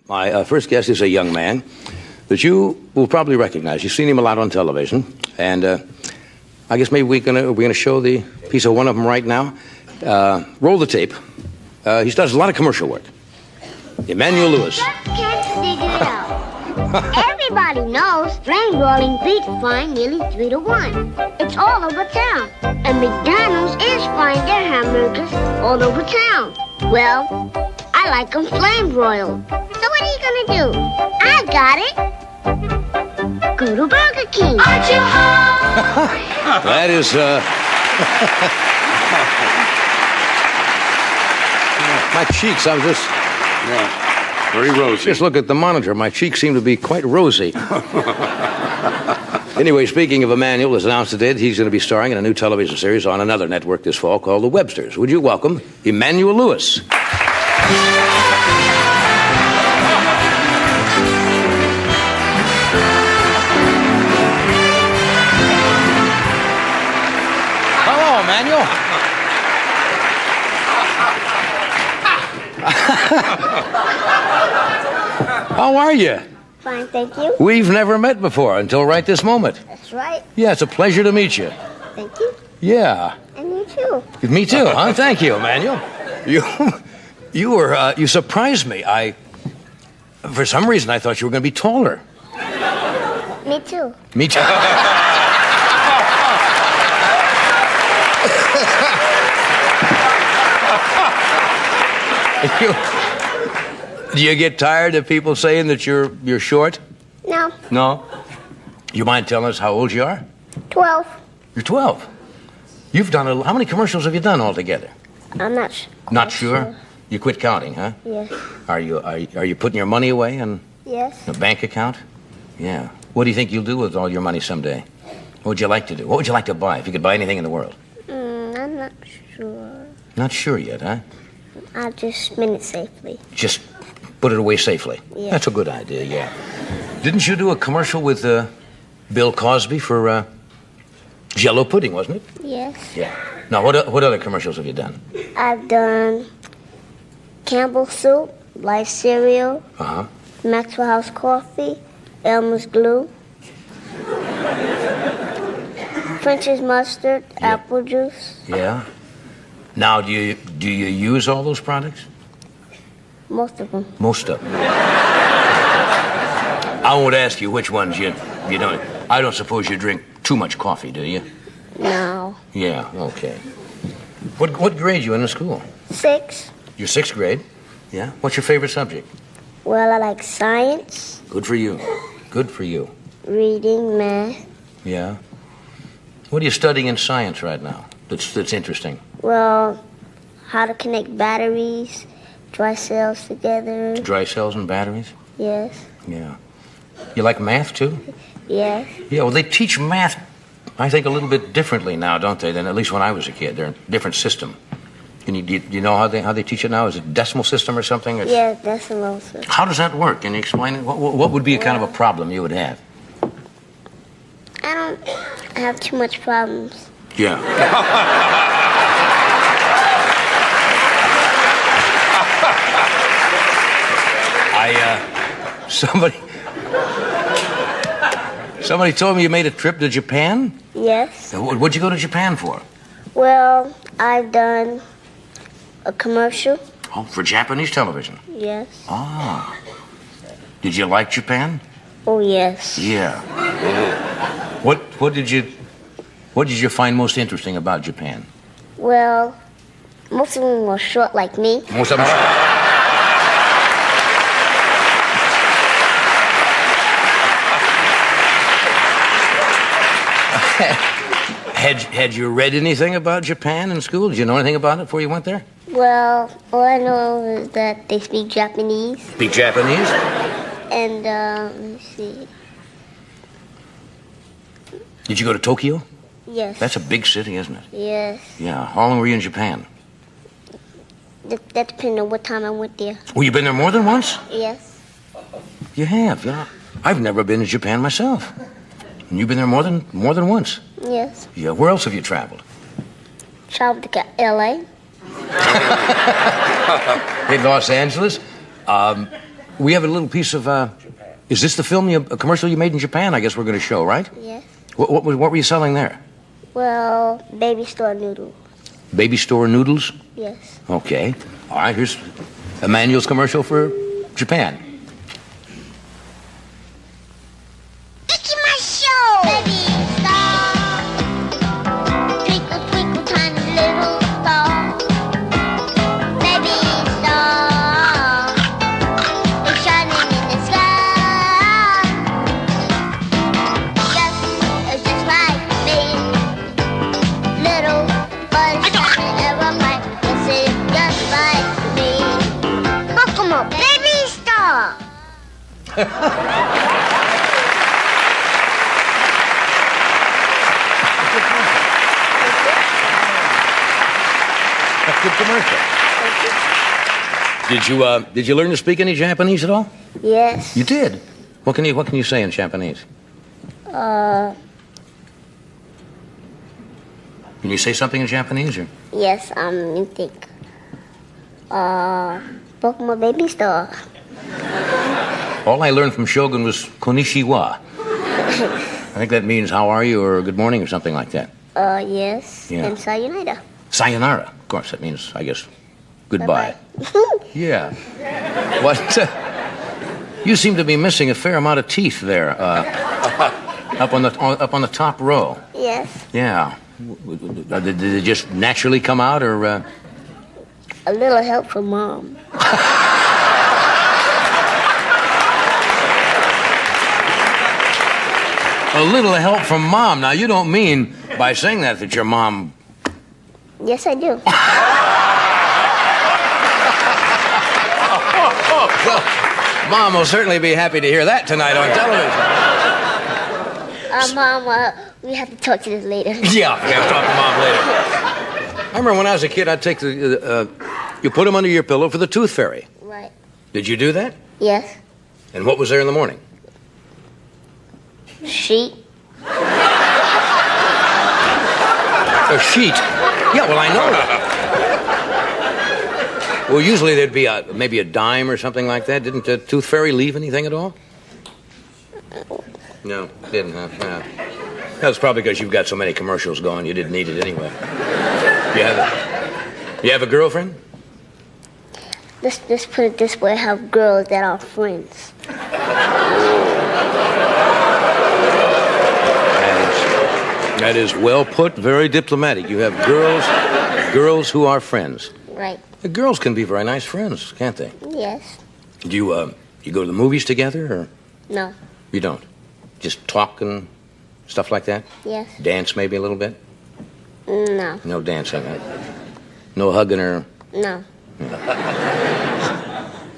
My first guest is a young man that you will probably recognize. You've seen him a lot on television, and I guess maybe we're gonna show the piece of one of them right now. Roll the tape. He does a lot of commercial work. Emmanuel Lewis. Just can't figure it out. Everybody knows flame rolling beats frying nearly 3-to-1. It's all over town. And McDonald's is frying their hamburgers all over town. Well, I like them flame broiled. So what are you gonna do? I got it. Go to Burger King. Aren't you hungry? That is, my cheeks, I'm just... Yeah, very rosy. Just look at the monitor. My cheeks seem to be quite rosy. Anyway, speaking of Emmanuel, as announced today, he's going to be starring in a new television series on another network this fall called The Websters. Would you welcome Emmanuel Lewis? Hello, Emmanuel. How are you? Fine, thank you. We've never met before until right this moment. That's right. Yeah, it's a pleasure to meet you. Thank you. Yeah. And you too. Me too, huh? Thank you, Emmanuel. You surprised me. For some reason, I thought you were going to be taller. Me too. Me too. Do you get tired of people saying that you're short? No. No? You mind telling us how old you are? 12. You're 12. You've done how many commercials have you done altogether? I'm not Not sure? You quit counting, huh? Yes. Are you putting your money away in Yes. a bank account? Yeah. What do you think you'll do with all your money someday? What would you like to do? What would you like to buy if you could buy anything in the world? I'm not sure. Not sure yet, huh? I'll just spend it safely. Just put it away safely. Yeah. That's a good idea, yeah. Didn't you do a commercial with Bill Cosby for Jell-O pudding, wasn't it? Yes. Yeah. Now, what other commercials have you done? I've done Campbell's soup, Life cereal, Uh-huh. Maxwell House coffee, Elmer's glue, French's mustard, apple juice, Yeah. Now, do you use all those products? most of them. Most of them. I won't ask you which ones you don't. I don't suppose you drink too much coffee, do you? No. Yeah, okay. What grade you in school? 6. You're 6th grade? Yeah. What's your favorite subject? Well, I like science, Good for you. Good for you. reading, math. Yeah. What are you studying in science right now that's interesting? Well, how to connect batteries, dry cells together. Dry cells and batteries? Yes. Yeah. You like math, too? Yes. Yeah, well, they teach math, I think, a little bit differently now, don't they, than at least when I was a kid. They're a different system. Do you know how they teach it now? Is it decimal system or something? Yeah, decimal system. How does that work? Can you explain it? What would be a kind of a problem you would have? I don't have too much problems. Yeah. Somebody told me you made a trip to Japan? Yes. What'd you go to Japan for? Well, I've done a commercial. Oh, for Japanese television. Yes. Ah. Did you like Japan? Oh, yes. Yeah. What did you find most interesting about Japan? Well, most of them were short like me. Most of them. Had you read anything about Japan in school? Did you know anything about it before you went there? Well, all I know is that they speak Japanese. Speak Japanese? And, let me see. Did you go to Tokyo? Yes. That's a big city, isn't it? Yes. Yeah. How long were you in Japan? That depends on what time I went there. Well, you been there more than once? Yes. You have, yeah. I've never been to Japan myself. And you've been there more than once? Yes. Yeah. Where else have you traveled? Traveled to L.A. In Los Angeles? We have a little piece of, is this the film, a commercial you made in Japan? I guess we're going to show, right? Yes. What were you selling there? Well, baby store noodles. Baby store noodles? Yes. Okay. All right, here's Emmanuel's commercial for Japan. It's my show! Baby star, twinkle, twinkle, tiny little star. Baby star, it's shining in the sky. Yes, it's just like me. Little, but it's shining ever bright. Yes, it's just like me. Oh, come on, baby star. That's a good commercial. Did you learn to speak any Japanese at all? Yes. You did. What can you say in Japanese? Can you say something in Japanese? Or? Yes, you think. Pokemon baby star. All I learned from Shogun was konnichiwa. I think that means how are you or good morning or something like that. Yes. Yeah. And sayonara. Sayonara. Of course, that means, I guess, goodbye. Bye-bye. Yeah. What? You seem to be missing a fair amount of teeth there, up on the top row. Yes. Yeah. Did it just naturally come out, or? A little help from Mom. A little help from Mom. Now, you don't mean by saying that your mom. Yes, I do. Well, Mom will certainly be happy to hear that tonight on television. Mom, we have to talk to this later. Yeah, we have to talk to Mom later. I remember when I was a kid, I'd take you put them under your pillow for the tooth fairy. Right. Did you do that? Yes. And what was there in the morning? Sheet. A sheet. Yeah, well, I know that. Well, usually there'd be maybe a dime or something like that. Didn't the tooth fairy leave anything at all? No, didn't, huh? Yeah. That's probably because you've got so many commercials going, you didn't need it anyway. You have a girlfriend? Let's put it this way, I have girls that are friends. That is well put, very diplomatic. You have girls who are friends. Right. The girls can be very nice friends, can't they? Yes. Do you go to the movies together, or No. you don't? Just talk and stuff like that? Yes. Dance maybe a little bit? No. No dancing, huh? No hugging or No.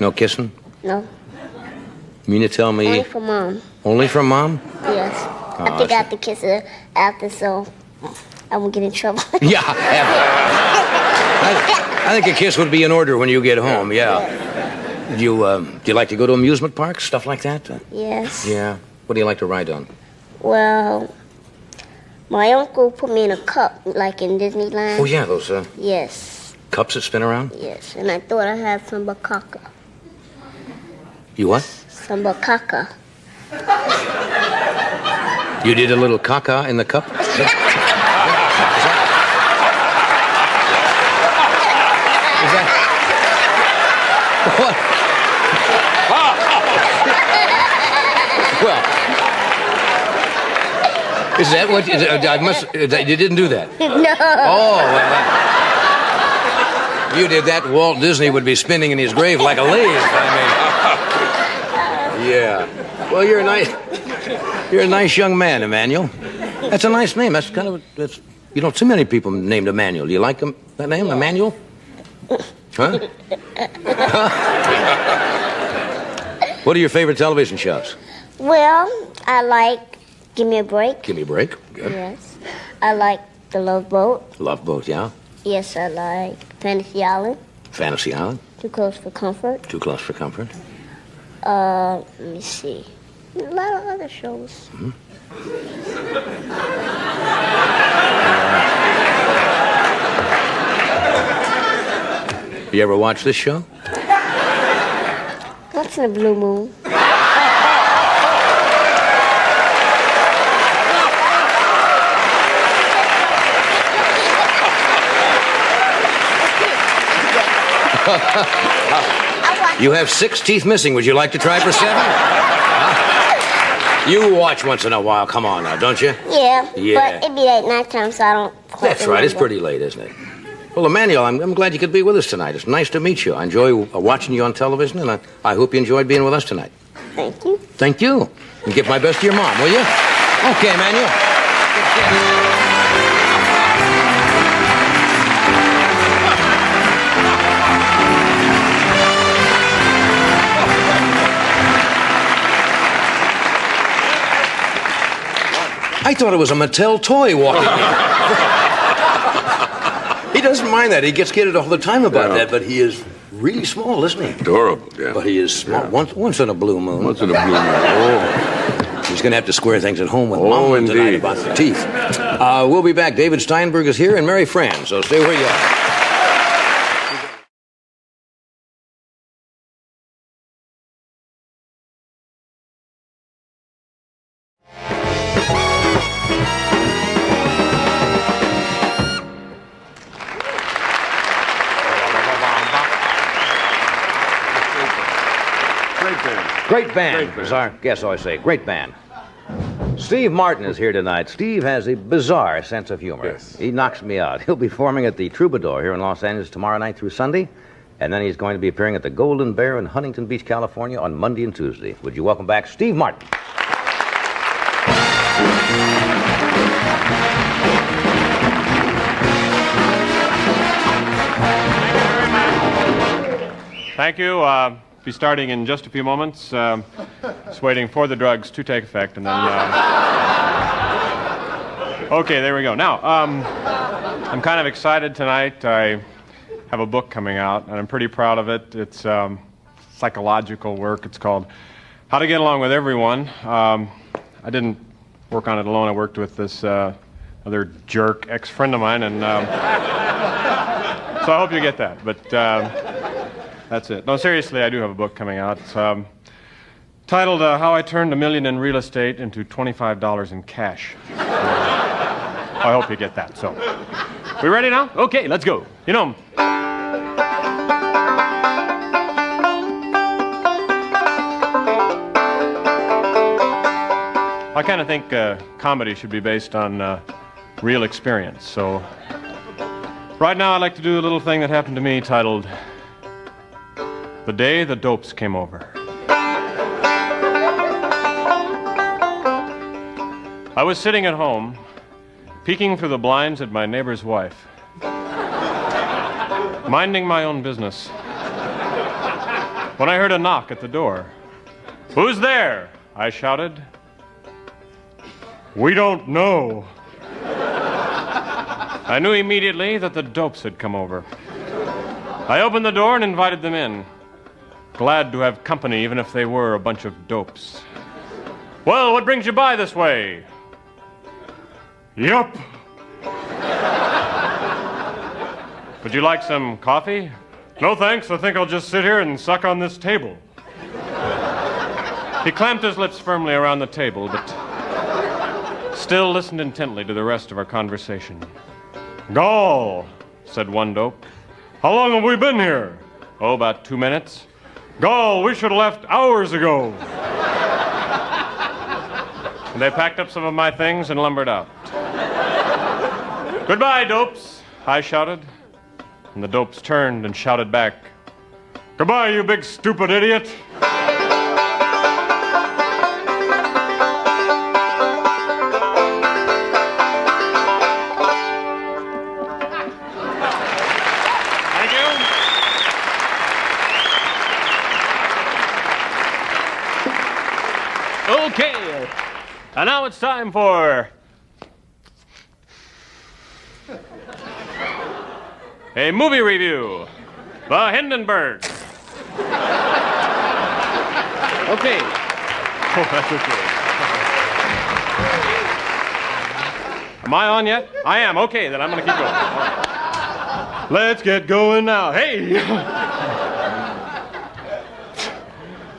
no kissing? No. You mean to tell me? Only for Mom. Only from Mom? Yes. Oh, I think I I have to kiss her after, so I won't get in trouble. Yeah. I think a kiss would be in order when you get home, yeah. Do you like to go to amusement parks, stuff like that? Yes. Yeah. What do you like to ride on? Well, my uncle put me in a cup, like in Disneyland. Oh, yeah, those Yes. cups that spin around? Yes. And I thought I had some bakaka. You what? Some bakaka. You did a little caca in the cup? Is that what? Well, is that what? You didn't do that. No. Oh, well, you did that. Walt Disney would be spinning in his grave like a lathe. I mean, yeah. Well, you're a nice young man, Emmanuel. That's a nice name. That's kind of you don't see many people named Emmanuel. Do you like that name, Emmanuel? Huh? What are your favorite television shows? Well, I like Give Me a Break. Give Me a Break. Good. Yes. I like The Love Boat. Love Boat, yeah. Yes, I like Fantasy Island. Fantasy Island. Too Close for Comfort. Too Close for Comfort. Let me see. A lot of other shows. Mm-hmm. You ever watch this show? What's in a blue moon? You have 6 teeth missing. Would you like to try for 7? Huh? You watch once in a while. Come on now, don't you? Yeah. Yeah. But it'd be late nighttime, so I don't quite That's right. It's remember. pretty late, isn't it? Well, Emmanuel, I'm glad you could be with us tonight. It's nice to meet you. I enjoy watching you on television, and I hope you enjoyed being with us tonight. Thank you. Thank you. And give my best to your mom, will you? Okay, Emmanuel. I thought it was a Mattel toy walking in. He doesn't mind that. He gets kidded all the time about that, but he is really small, isn't he? Adorable, yeah. But he is small. Yeah. Once in a blue moon. Once in a blue moon. Oh. He's going to have to square things at home with Oh, Mom tonight indeed. about the teeth. We'll be back. David Steinberg is here and Mary Fran, so stay where you are. Great band, as our guests always say. Great band. Steve Martin is here tonight. Steve has a bizarre sense of humor. Yes. He knocks me out. He'll be performing at the Troubadour here in Los Angeles tomorrow night through Sunday. And then he's going to be appearing at the Golden Bear in Huntington Beach, California on Monday and Tuesday. Would you welcome back Steve Martin? Thank you. Be starting in just a few moments. Just waiting for the drugs to take effect, and then. Okay, there we go. Now, I'm kind of excited tonight. I have a book coming out, and I'm pretty proud of it. It's psychological work. It's called How to Get Along with Everyone. I didn't work on it alone. I worked with this other jerk ex-friend of mine, and so I hope you get that. But. That's it. No, seriously, I do have a book coming out. It's titled How I Turned $1 Million in Real Estate into $25 in Cash. I hope you get that. So, we ready now? Okay, let's go. You know, I kind of think comedy should be based on real experience. So, right now I'd like to do a little thing that happened to me titled The Day the Dopes Came Over. I was sitting at home, peeking through the blinds at my neighbor's wife, minding my own business, when I heard a knock at the door. "Who's there?" I shouted. "We don't know." I knew immediately that the dopes had come over. I opened the door and invited them in. Glad to have company, even if they were a bunch of dopes. "Well, what brings you by this way?" "Yup." "Would you like some coffee?" "No, thanks. I think I'll just sit here and suck on this table." He clamped his lips firmly around the table, but still listened intently to the rest of our conversation. "Gall," said one dope. "How long have we been here?" "Oh, about 2 minutes." "Gall, we should have left hours ago." And they packed up some of my things and lumbered out. "Goodbye, dopes," I shouted. And the dopes turned and shouted back, "Goodbye, you big stupid idiot." Thank you. Okay, and now it's time for a movie review. The Hindenburg. Okay. Oh, that's okay. Am I on yet? I am. Okay, then I'm going to keep going. All right. Let's get going now. Hey!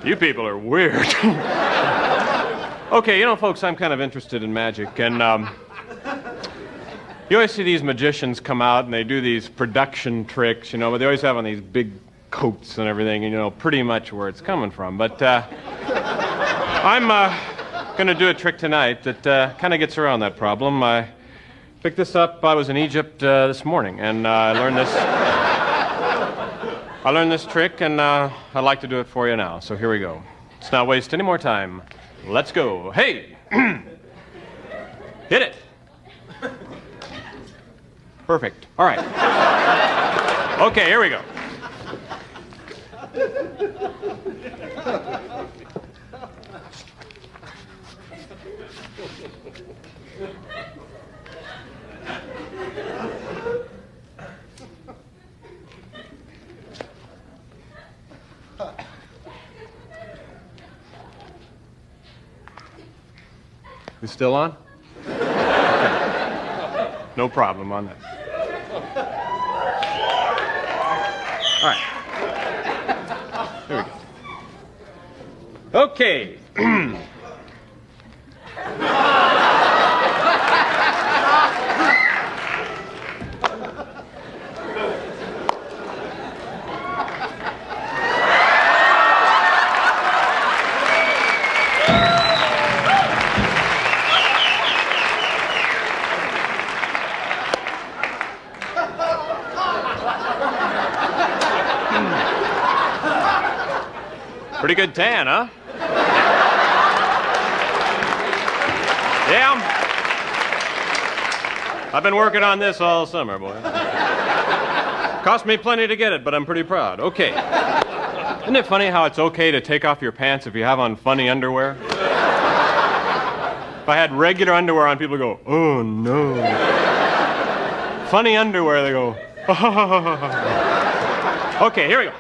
You people are weird. Okay, folks, I'm kind of interested in magic, and you always see these magicians come out and they do these production tricks, but they always have on these big coats and everything, and you know pretty much where it's coming from. But I'm going to do a trick tonight that kind of gets around that problem. I picked this up. I was in Egypt this morning, and I learned this trick, and I'd like to do it for you now. So here we go. Let's not waste any more time. Let's go. Hey! Hit it. Perfect. All right. Okay, here we go. You still on? Okay. No problem on that. All right. Here we go. Okay. Pretty good tan, huh? Yeah. I've been working on this all summer, boy. Cost me plenty to get it, but I'm pretty proud. Okay. Isn't it funny how it's okay to take off your pants if you have on funny underwear? If I had regular underwear on, people go, oh, no. Funny underwear, they go, oh. Okay, here we go.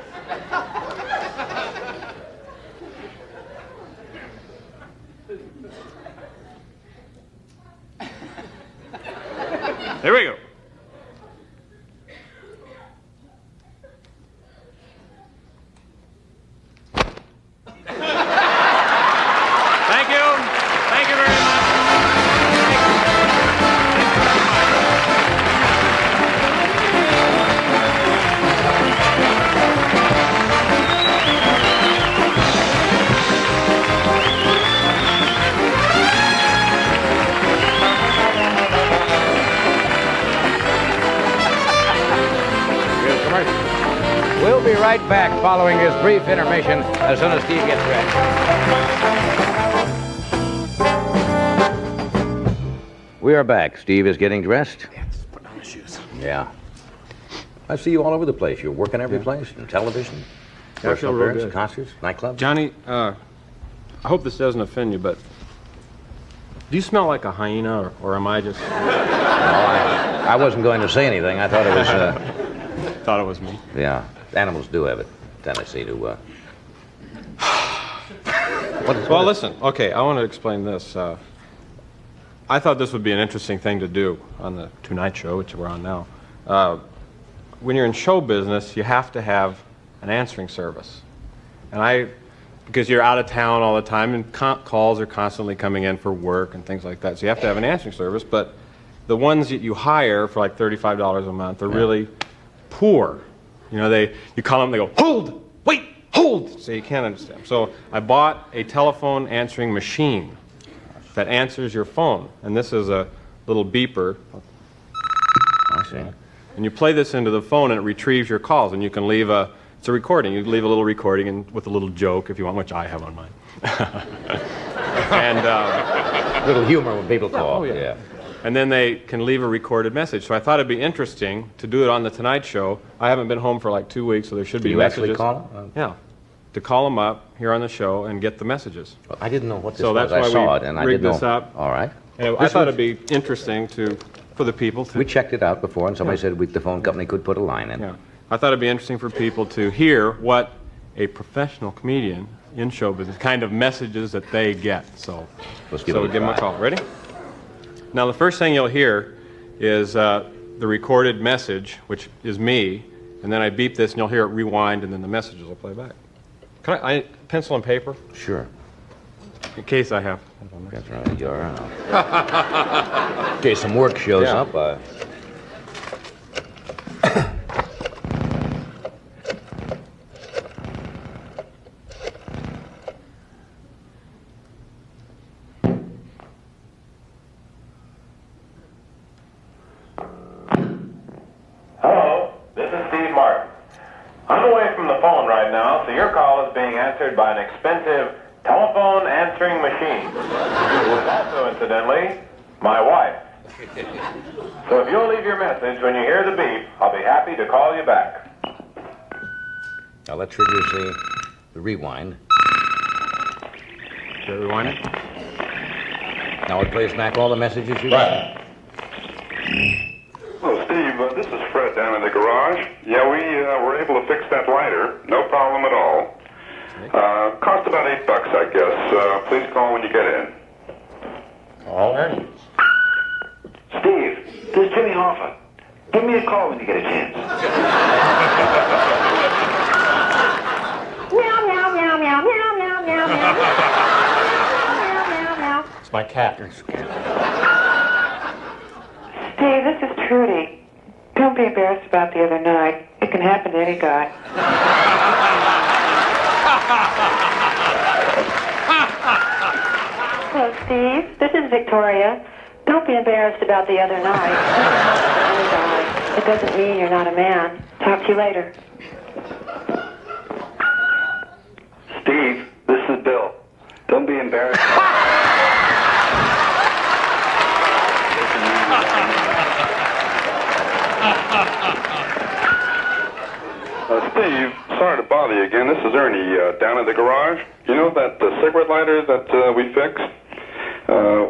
Here we go. Thank you. Thank you very much. We'll be right back following this brief intermission as soon as Steve gets ready. We are back. Steve is getting dressed. Yeah, just put on the shoes. Yeah. I see you all over the place. You're working every place. In television, personal real appearance, good. concerts, nightclubs. Johnny, I hope this doesn't offend you, but do you smell like a hyena, or am I just... No, I wasn't going to say anything. I thought it was... Thought it was me. Yeah. Animals do have a tendency to... Well, listen. Okay, I want to explain this. I thought this would be an interesting thing to do on the Tonight Show, which we're on now. When you're in show business, you have to have an answering service. And because you're out of town all the time, and calls are constantly coming in for work and things like that, so you have to have an answering service. But the ones that you hire for like $35 a month are really poor. You call them, they go, hold, wait, hold. So you can't understand. So I bought a telephone answering machine that answers your phone. And this is a little beeper. I see. And you play this into the phone and it retrieves your calls. And you can leave it's a recording. You leave a little recording with a little joke if you want, which I have on mine. And A little humor when people call. Oh, yeah. And then they can leave a recorded message. So I thought it'd be interesting to do it on the Tonight Show. I haven't been home for like 2 weeks, so there should be you messages. actually call them? Yeah. To call them up here on the show and get the messages. Well, I didn't know what this So was. that's I why saw we it, and I rigged didn't this know. up. All right. And I thought it'd be interesting for the people to... We checked it out before, and somebody said the phone company could put a line in. Yeah. I thought it'd be interesting for people to hear what a professional comedian in show business, kind of messages that they get. So Let's give it a give them a try. call. Ready? Now, the first thing you'll hear is the recorded message, which is me, and then I beep this, and you'll hear it rewind, and then the messages will play back. Can I pencil and paper? Sure. In case I have. That's right. You're out. In case some work shows up. Hello, this is Steve Martin. I'm away from the phone right now, so your call is being answered by an expensive telephone answering machine, who is also, incidentally, my wife. So if you'll leave your message when you hear the beep, I'll be happy to call you back. Now that triggers the rewind. Should I rewind it? Now it plays back all the messages you got. Hello, Steve. This is Fred down in the garage. Yeah, we were able to fix that lighter. No problem at all. Cost about $8, I guess. Please call when you get in. All right. Steve, this is Jimmy Hoffa. Give me a call when you get a chance. Meow, meow, meow, meow, meow, meow, meow, meow. Meow, meow. It's my cat. Steve, this is Trudy. Don't be embarrassed about the other night. It can happen to any guy. Hello, Steve. This is Victoria. Don't be embarrassed about the other night. Any guy. It doesn't mean you're not a man. Talk to you later. Steve, this is Bill. Don't be embarrassed. Steve, sorry to bother you again. This is Ernie down at the garage. You know that cigarette lighter that we fixed?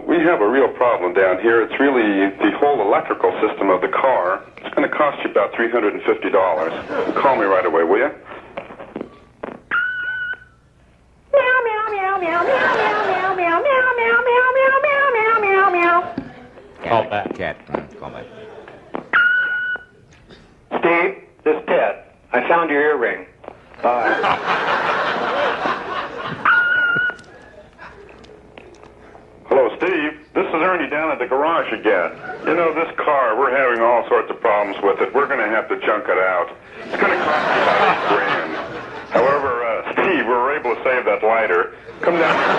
We have a real problem down here. It's really the whole electrical system of the car. It's going to cost you about $350. Call me right away, will you? Meow, meow, meow, meow, meow, meow, meow, meow, meow, meow, meow, meow, meow, meow, meow. Call back. Cat. Call back. Steve, this is Ted. I found your earring. Bye. Hello, Steve. This is Ernie down at the garage again. You know, this car, we're having all sorts of problems with it. We're going to have to junk it out. It's going to cost you about $8,000. However, Steve, we were able to save that lighter. Come down here.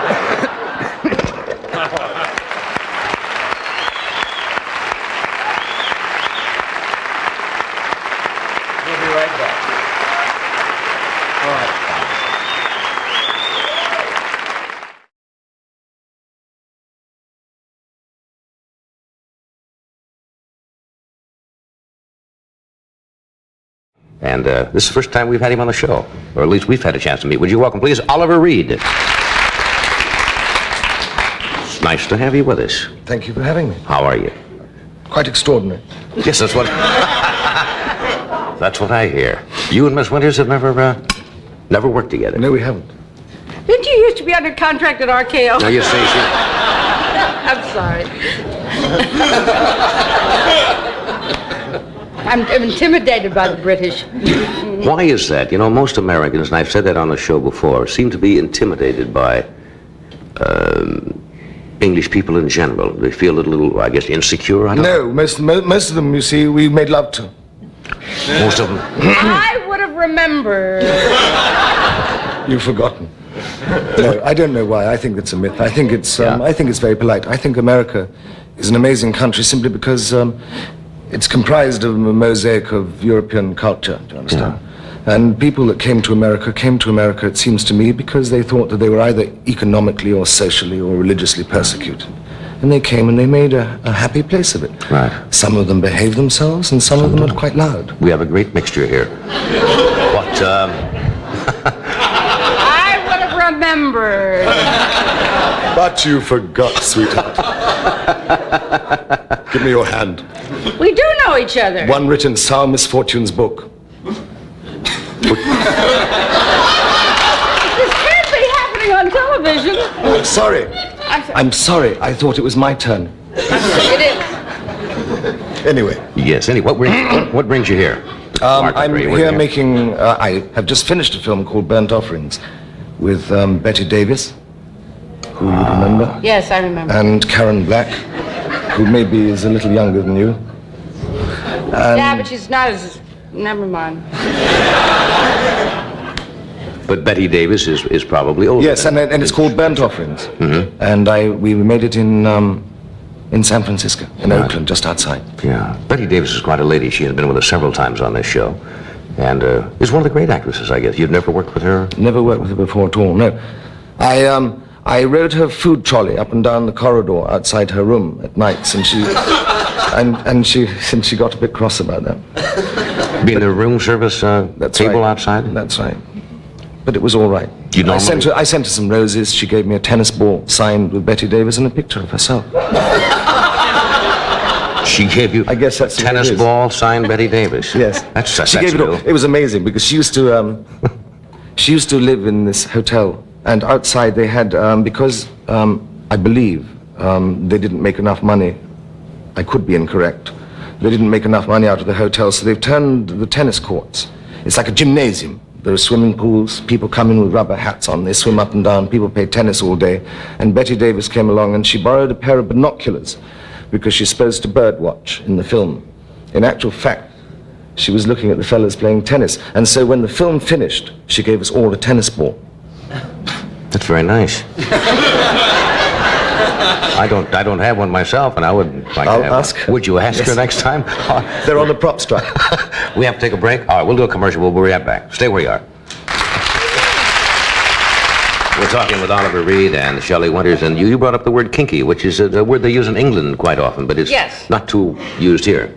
We'll be right back. All right. And this is the first time we've had him on the show, or at least we've had a chance to meet. Would you welcome, please, Oliver Reed? It's nice to have you with us. Thank you for having me. How are you? Quite extraordinary. Yes, that's what. That's what I hear. You and Miss Winters have never worked together. No, we haven't. Didn't you used to be under contract at RKO? Now you say she. I'm sorry. I'm intimidated by the British. Why is that? You know, most Americans, and I've said that on the show before, seem to be intimidated by English people in general. They feel a little, I guess, insecure. I don't know. No, most of them, you see, we made love to. Most of them. I would have remembered. You've forgotten. No, I don't know why. I think it's a myth. I think it's very polite. I think America is an amazing country simply because it's comprised of a mosaic of European culture, do you understand? Yeah. And people that came to America, it seems to me, because they thought that they were either economically or socially or religiously persecuted. And they came and they made a happy place of it. Right. Some of them behaved themselves and some of them are quite loud. We have a great mixture here. What, I would have remembered. But you forgot, sweetheart. Give me your hand. We do know each other. One written Sour Misfortune's book. This can't be happening on television. I'm sorry. I'm sorry. I thought it was my turn. It is. Anyway. Yes, anyway, what brings you here? I'm here making... I have just finished a film called Burnt Offerings. with Betty Davis, who you remember, Yes, I remember. and Karen Black, who maybe is a little younger than you. Yeah, but she's not as... Never mind. But Betty Davis is probably older. Yes, and it's called Burnt Offerings. Mm-hmm. And we made it in San Francisco, in Oakland, just outside. Yeah. Betty Davis is quite a lady. She has been with us several times on this show. And is one of the great actresses, I guess. You've never worked with her? Never worked with her before at all, no. I rode her food trolley up and down the corridor outside her room at nights, and she got a bit cross about that. Being the room service table outside? That's right. But it was all right. I sent her some roses. She gave me a tennis ball signed with Betty Davis and a picture of herself. She gave you I guess that's a tennis ball signed Betty Davis? Yes. That's she gave it all. It was amazing because she used to live in this hotel, and outside they had because I believe they didn't make enough money. I could be incorrect. They didn't make enough money out of the hotel, so they've turned the tennis courts. It's like a gymnasium. There are swimming pools, people come in with rubber hats on, they swim up and down, people play tennis all day. And Betty Davis came along and she borrowed a pair of binoculars because she's supposed to birdwatch in the film. In actual fact, she was looking at the fellas playing tennis. And so when the film finished, she gave us all a tennis ball. That's very nice. I don't have one myself, and I would like I'll to have ask one. her. Would you ask her next time? They're on the prop strike. We have to take a break? All right, we'll do a commercial. We'll be right back. Stay where you are. We're talking with Oliver Reed and Shelley Winters, and you brought up the word kinky, which is a word they use in England quite often, but it's not too used here.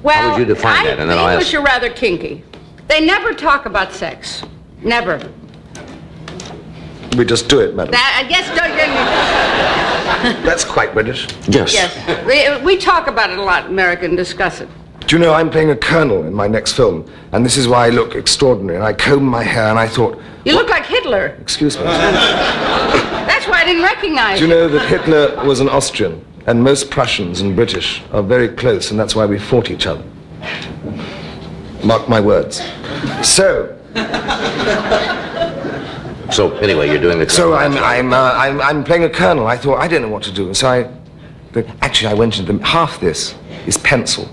Well, how would you define that? And then the I'll English ask. are rather kinky. They never talk about sex. Never. We just do it, madam. Yes, That's quite British. Yes. yes. We talk about it a lot in America and discuss it. Do you know, I'm playing a colonel in my next film, and this is why I look extraordinary. And I combed my hair, and I thought... You look like Hitler. Excuse me. That's why I didn't recognize Do you know that Hitler was an Austrian, and most Prussians and British are very close, and that's why we fought each other. Mark my words. So anyway, you're doing the... So I'm playing a colonel. I thought, I don't know what to do. So actually I went into half this is pencil,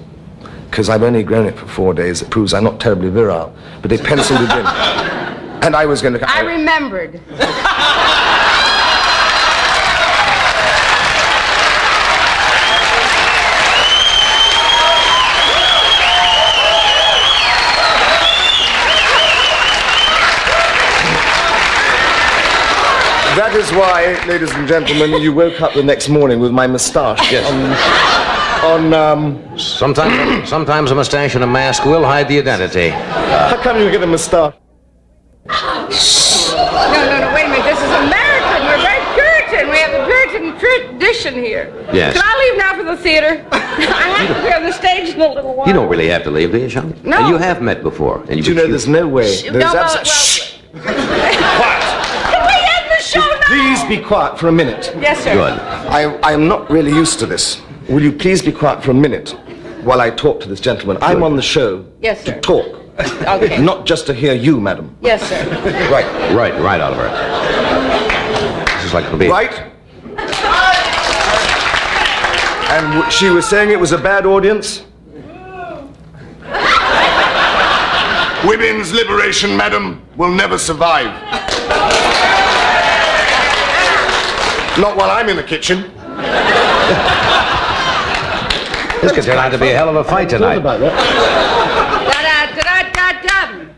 because I've only grown it for 4 days. It proves I'm not terribly virile. But they penciled it in. And I was going to... I remembered. That is why, ladies and gentlemen, you woke up the next morning with my moustache. Yes. Sometimes a moustache and a mask will hide the identity. How come you get a moustache? No, wait a minute. This is American. We're very Puritan. We have the Puritan tradition here. Yes. Can I leave now for the theater? I have to be on the stage in a little while. You don't really have to leave, do you, Sean? No. And you have met before. And Do you know there's no way? Shh. Quiet. Can we end the show now? Please be quiet for a minute. Yes, sir. Good. I am not really used to this. Will you please be quiet for a minute while I talk to this gentleman? I'm on the show Yes, sir. to talk. Okay. Not just to hear you, madam. Yes, sir. Right. Right, Oliver. This is like the Right? And she was saying it was a bad audience? Women's liberation, madam, will never survive. Not while I'm in the kitchen. This could turn out to be a hell of a fight tonight. About that.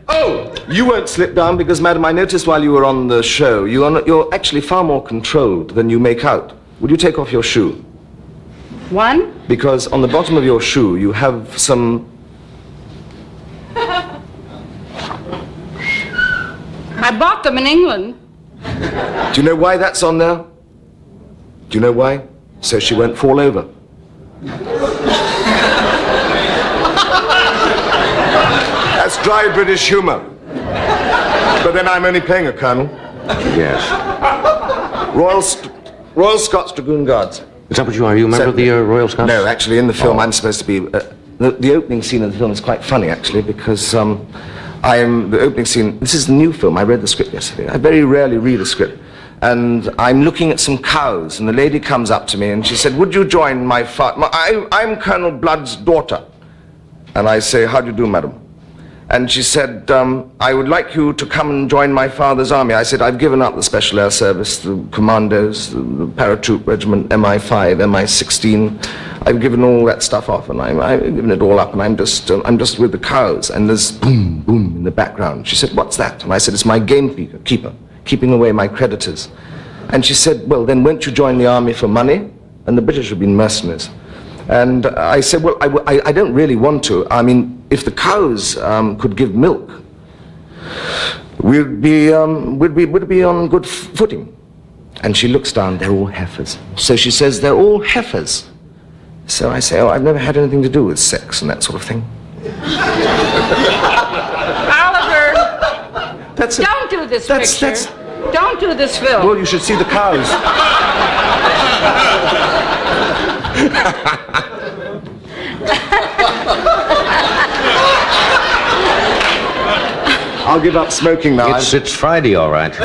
Oh, you won't slip down because, madam, I noticed while you were on the show, you're actually far more controlled than you make out. Would you take off your shoe? One? Because on the bottom of your shoe, you have some... I bought them in England. Do you know why that's on there? Do you know why? So she won't fall over. That's dry British humor. But then I'm only playing a colonel. Yes. Royal Scots Dragoon Guards. Is that what you are? Are you a member of the Royal Scots? No, actually, in the film, I'm supposed to be... the opening scene of the film is quite funny, actually, because the opening scene, this is the new film, I read the script yesterday. I very rarely read a script. And I'm looking at some cows, and the lady comes up to me and she said, would you join my father? I'm Colonel Blood's daughter. And I say, how do you do, madam? And she said, I would like you to come and join my father's army. I said, I've given up the Special Air Service, the Commandos, the Paratroop Regiment, MI5, MI16. I've given all that stuff off, and I've given it all up, and I'm just with the cows. And there's boom, boom in the background. She said, what's that? And I said, it's my gamekeeper, keeping away my creditors. And she said, well, then won't you join the army for money? And the British have been mercenaries. And I said, well, I don't really want to. I mean, if the cows could give milk, we'd be on good footing. And she looks down, they're all heifers. So she says, they're all heifers. So I say, oh, I've never had anything to do with sex and that sort of thing. Oliver, don't do this picture. Don't do this film. Well, you should see the cows. I'll give up smoking now. It's Friday, all right.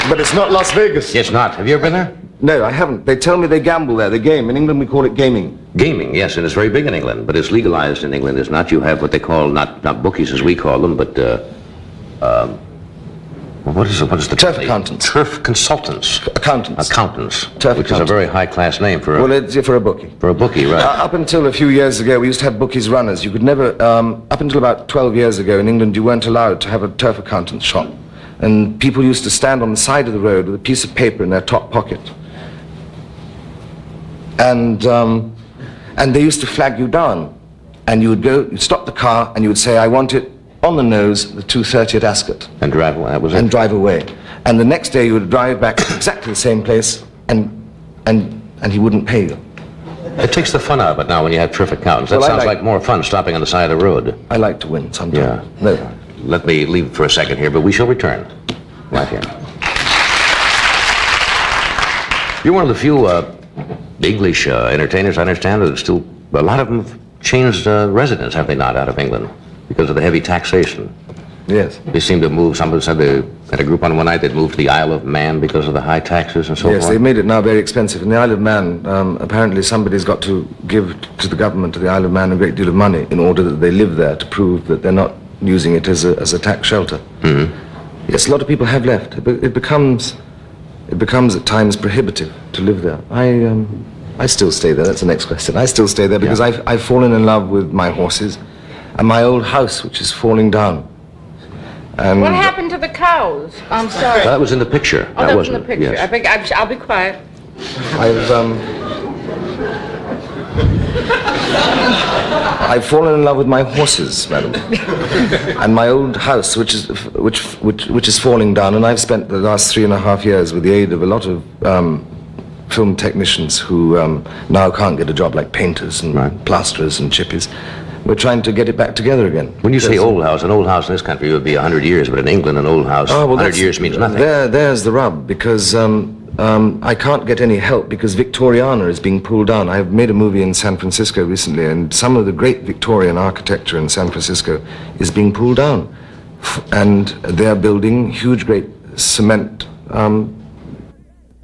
But it's not Las Vegas. It's not. Have you ever been there? No, I haven't. They tell me they gamble there. They game. In England, we call it gaming. Gaming, yes, and it's very big in England, but it's legalized in England. It's not. You have what they call, not bookies as we call them, but what is the turf name? accountants. Turf consultants. Accountants. Accountants. Turf which accountants. is a very high-class name for a... Well, it's for a bookie. For a bookie, right. Up until a few years ago, we used to have bookies runners. You could never, up until about 12 years ago in England, you weren't allowed to have a turf accountant's shop. And people used to stand on the side of the road with a piece of paper in their top pocket. And they used to flag you down. And you would go, you'd stop the car, and you would say, I want it on the nose, the 2:30 at Ascot. And drive away, that was it? And drive away. And the next day you would drive back to exactly the same place, and he wouldn't pay you. It takes the fun out of it now when you have turf accountants. That Well, sounds like more fun stopping on the side of the road. I like to win sometimes. Yeah. No. Let me leave for a second here, but we shall return. Right here. You're one of the few English entertainers, I understand, that still, a lot of them have changed residence, have they not, out of England, because of the heavy taxation. Yes. They seem to move, somebody said they had a group on one night that moved to the Isle of Man because of the high taxes and so forth. Yes, they've made it now very expensive. In the Isle of Man, apparently somebody's got to give to the government of the Isle of Man a great deal of money in order that they live there to prove that they're not using it as a tax shelter. Mm-hmm. Yes, a lot of people have left. It becomes at times prohibitive to live there. I still stay there. That's the next question. I still stay there because I've fallen in love with my horses and my old house, which is falling down. And what happened to the cows? I'm sorry. That was in the picture. Oh, that was in the picture. Yes. I'll be quiet. I've fallen in love with my horses, madam, and my old house, which is falling down. And I've spent the last 3.5 years with the aid of a lot of film technicians who now can't get a job, like painters and plasterers and chippies. We're trying to get it back together again. When you say old house, an old house in this country would be 100 years, but in England, an old house, 100 years means nothing. There's the rub, because I can't get any help because Victoriana is being pulled down. I've made a movie in San Francisco recently, and some of the great Victorian architecture in San Francisco is being pulled down. And they're building huge, great cement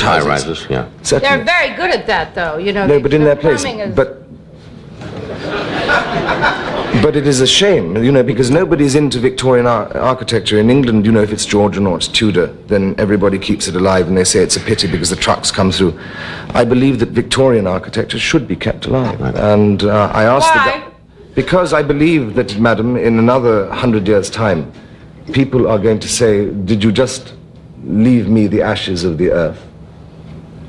high-rises, yeah. Certainly. They're very good at that, though. You know. No, but in their place. But it is a shame, you know, because nobody's into Victorian architecture. In England, you know, if it's Georgian or it's Tudor, then everybody keeps it alive and they say it's a pity because the trucks come through. I believe that Victorian architecture should be kept alive. And I asked because I believe that, madam, in another 100 years' time, people are going to say, did you just leave me the ashes of the earth?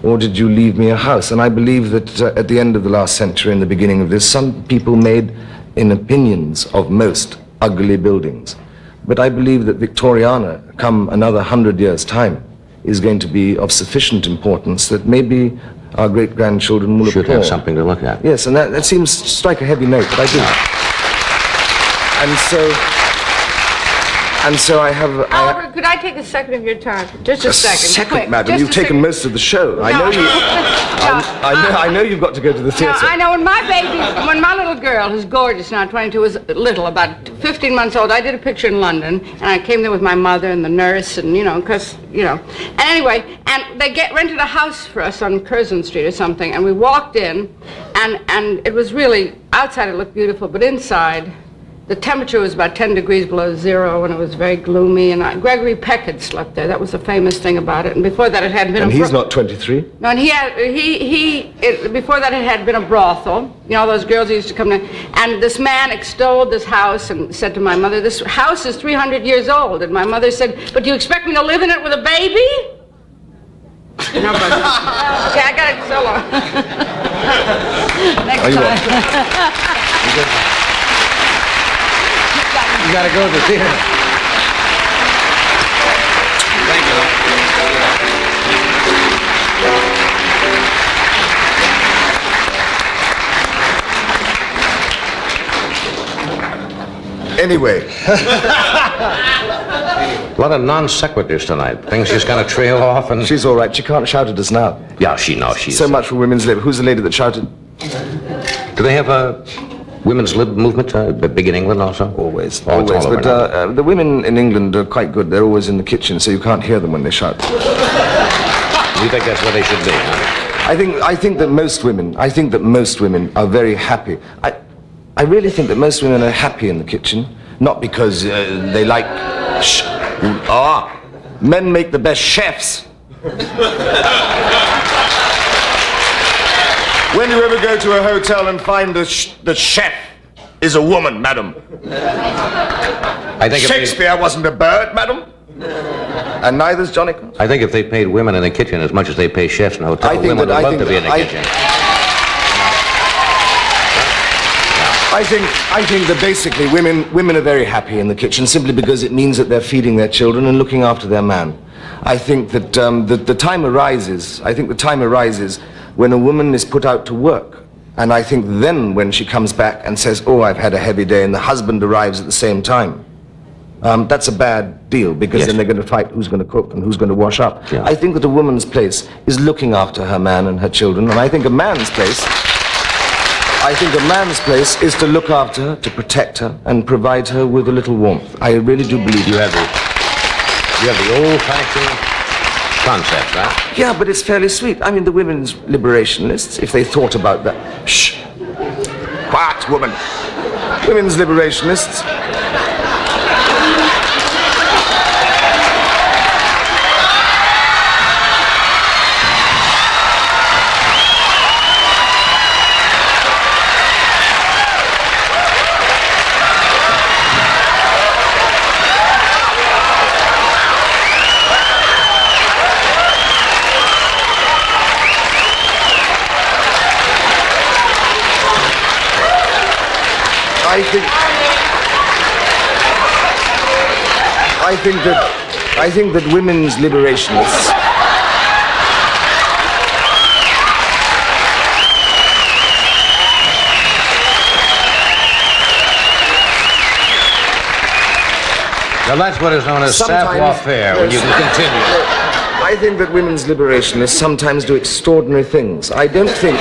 Or did you leave me a house? And I believe that at the end of the last century and the beginning of this, some people made, in opinions of most, ugly buildings. But I believe that Victoriana, come another 100 years' time, is going to be of sufficient importance that maybe our great-grandchildren will should have something to look at. Yes, and that seems to strike a heavy note, but I do. And so And so I have... Albert, could I take a second of your time? Just a second. Quick. Madam. Just You've a taken second. most of the show. I No. know you... I know you've got to go to the No, theatre. I know when my little girl, who's gorgeous now, 22, was little, about 15 months old, I did a picture in London, and I came there with my mother and the nurse, and, And anyway, and they rented a house for us on Curzon Street or something, and we walked in, and it was really, outside it looked beautiful, but inside, the temperature was about 10 degrees below zero, and it was very gloomy, and Gregory Peck had slept there. That was the famous thing about it, and before that it had been And he's not 23? No, and before that it had been a brothel. Those girls who used to come there. And this man extolled this house and said to my mother, this house is 300 years old. And my mother said, but do you expect me to live in it with a baby? No, but... Okay, I got it so long. Next time. You gotta go to the theater. Thank you. Anyway. A lot of non sequiturs tonight. Things just kind of trail off and... She's all right. She can't shout at us now. Yeah, she's... So much for women's lib. Who's the lady that shouted? Do they have a women's lib movement big in England also? Always. Oh, Always. But the women in England are quite good. They're always in the kitchen, so you can't hear them when they shout. You think that's where they should be, huh? I think that most women are very happy. I really think that most women are happy in the kitchen, not because they like... men make the best chefs. When you ever go to a hotel and find the chef is a woman, madam? I think Shakespeare wasn't a bird, madam. And neither's Johnny Carson. I think if they paid women in the kitchen as much as they pay chefs in a hotel, women would love to be in the kitchen. I think that basically women are very happy in the kitchen simply because it means that they're feeding their children and looking after their man. I think that the time arises when a woman is put out to work. And I think then when she comes back and says, oh, I've had a heavy day, and the husband arrives at the same time, that's a bad deal, because then they're going to fight who's going to cook and who's going to wash up. Yeah. I think that a woman's place is looking after her man and her children, and I think a man's place is to look after her, to protect her, and provide her with a little warmth. I really do believe you have the old-fashioned concept, right? Yeah, but it's fairly sweet. I mean, the women's liberationists, if they thought about that... Shh! Quiet, woman! Women's liberationists... I think that women's liberationists... Now that's what is known as savoir-faire, when you can continue. I think that women's liberationists sometimes do extraordinary things. I don't think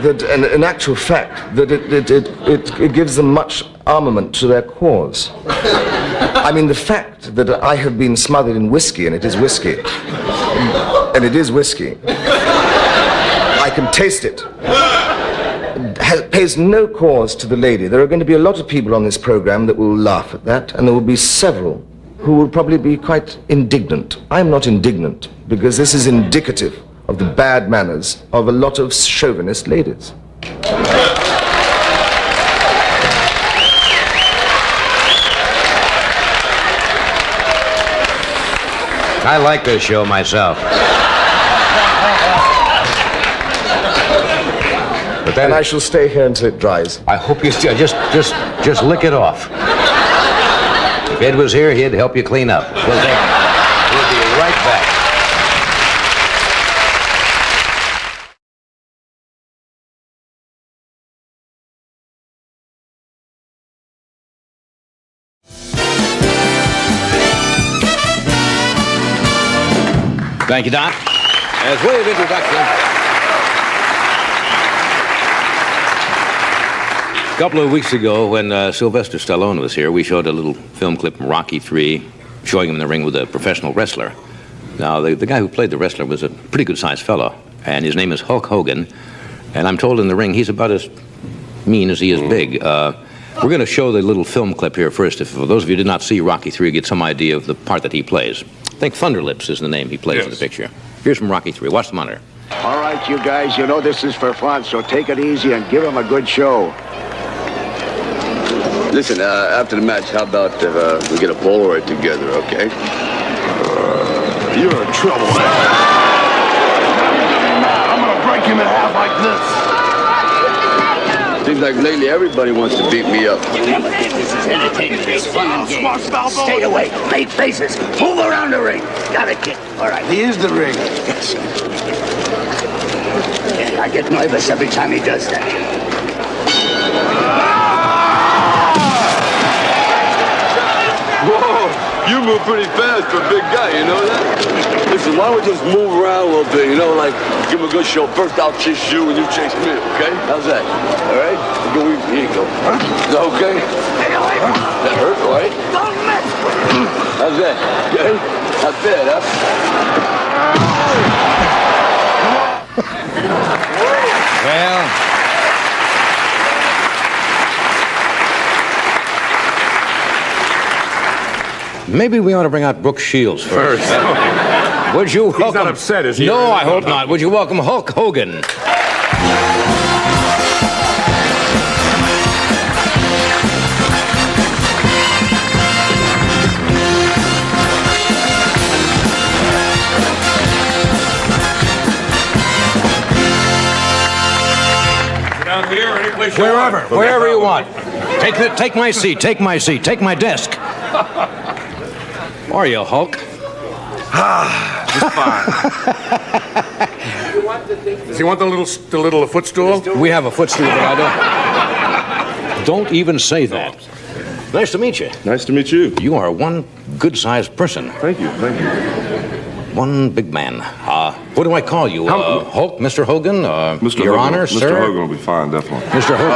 that, in actual fact, that it gives them much armament to their cause. I mean, the fact that I have been smothered in whiskey, and it is whiskey, I can taste it, pays no cause to the lady. There are going to be a lot of people on this program that will laugh at that, and there will be several who will probably be quite indignant. I'm not indignant, because this is indicative of the bad manners of a lot of chauvinist ladies. I like this show myself. But then I shall stay here until it dries. I hope you just lick it off. If Ed was here, he'd help you clean up. We'll be right back. Thank you, Doc. As way of introduction, a couple of weeks ago when Sylvester Stallone was here, we showed a little film clip from Rocky III showing him in the ring with a professional wrestler. Now, the guy who played the wrestler was a pretty good-sized fellow, and his name is Hulk Hogan, and I'm told in the ring he's about as mean as he is big. We're going to show the little film clip here first. If for those of you who did not see Rocky III, get some idea of the part that he plays. I think Thunderlips is the name he plays in the picture. Here's from Rocky III. Watch the monitor. All right, you guys, you know this is for fun, so take it easy and give him a good show. Listen, after the match, how about we get a Polaroid together, okay? You're in trouble, man. I'm gonna break him in half like this. Seems like lately everybody wants to beat me up. This is entertainment. It's fun and games. Stay away. Make faces. Move around the ring. Got it, kid. All right. Here's the ring. Yes. Yeah, I get nervous every time he does that. Whoa, you move pretty fast for a big guy, you know that? Listen, why don't we just move around a little bit, you know, like give him a good show. First I'll chase you and you chase me, okay? How's that? All right? Here you go. Is that okay? That hurt, all right? Don't mess with him. How's that? Okay? Not bad, huh? Well, maybe we ought to bring out Brooke Shields first. Would you welcome... He's not upset, is he? No, I hope not. Would you welcome Hulk Hogan? Down here or anyplace Wherever you want. Take my seat, take my seat, take my desk. Are you, Hulk? Just fine. Does he want the little footstool? We have a footstool, but I don't even say that. Nice to meet you. Nice to meet you. You are one good-sized person. Thank you, thank you. One big man. What do I call you? Hulk, Mr. Hogan? Mr. Your Hogan. Honor, Mr. sir? Hogan will be fine, definitely. Mr. Hogan.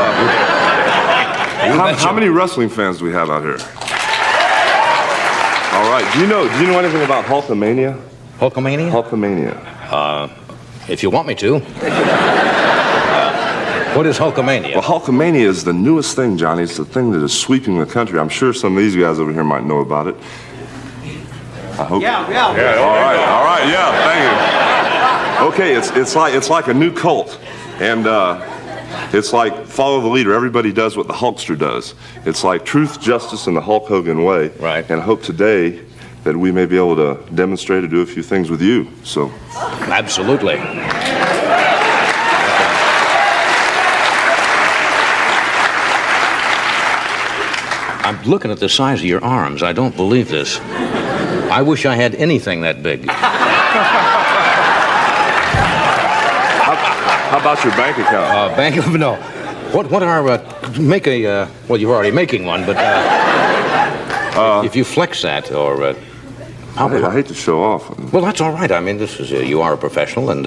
How many wrestling fans do we have out here? All right. Do you know anything about Hulkamania? Hulkamania? Hulkamania. If you want me to. What is Hulkamania? Well, Hulkamania is the newest thing, Johnny. It's the thing that is sweeping the country. I'm sure some of these guys over here might know about it. I hope. Yeah. All right. Yeah. Thank you. Okay. It's like a new cult, and it's like follow the leader. Everybody does what the Hulkster does. It's like truth, justice, and the Hulk Hogan way. Right. And I hope today that we may be able to demonstrate or do a few things with you. So. Absolutely. I'm looking at the size of your arms. I don't believe this. I wish I had anything that big. How about your bank account? No. What are, make a, well, you're already making one, but if you flex that, or, I hate to show off. Well, that's all right. I mean, this is, you are a professional, and,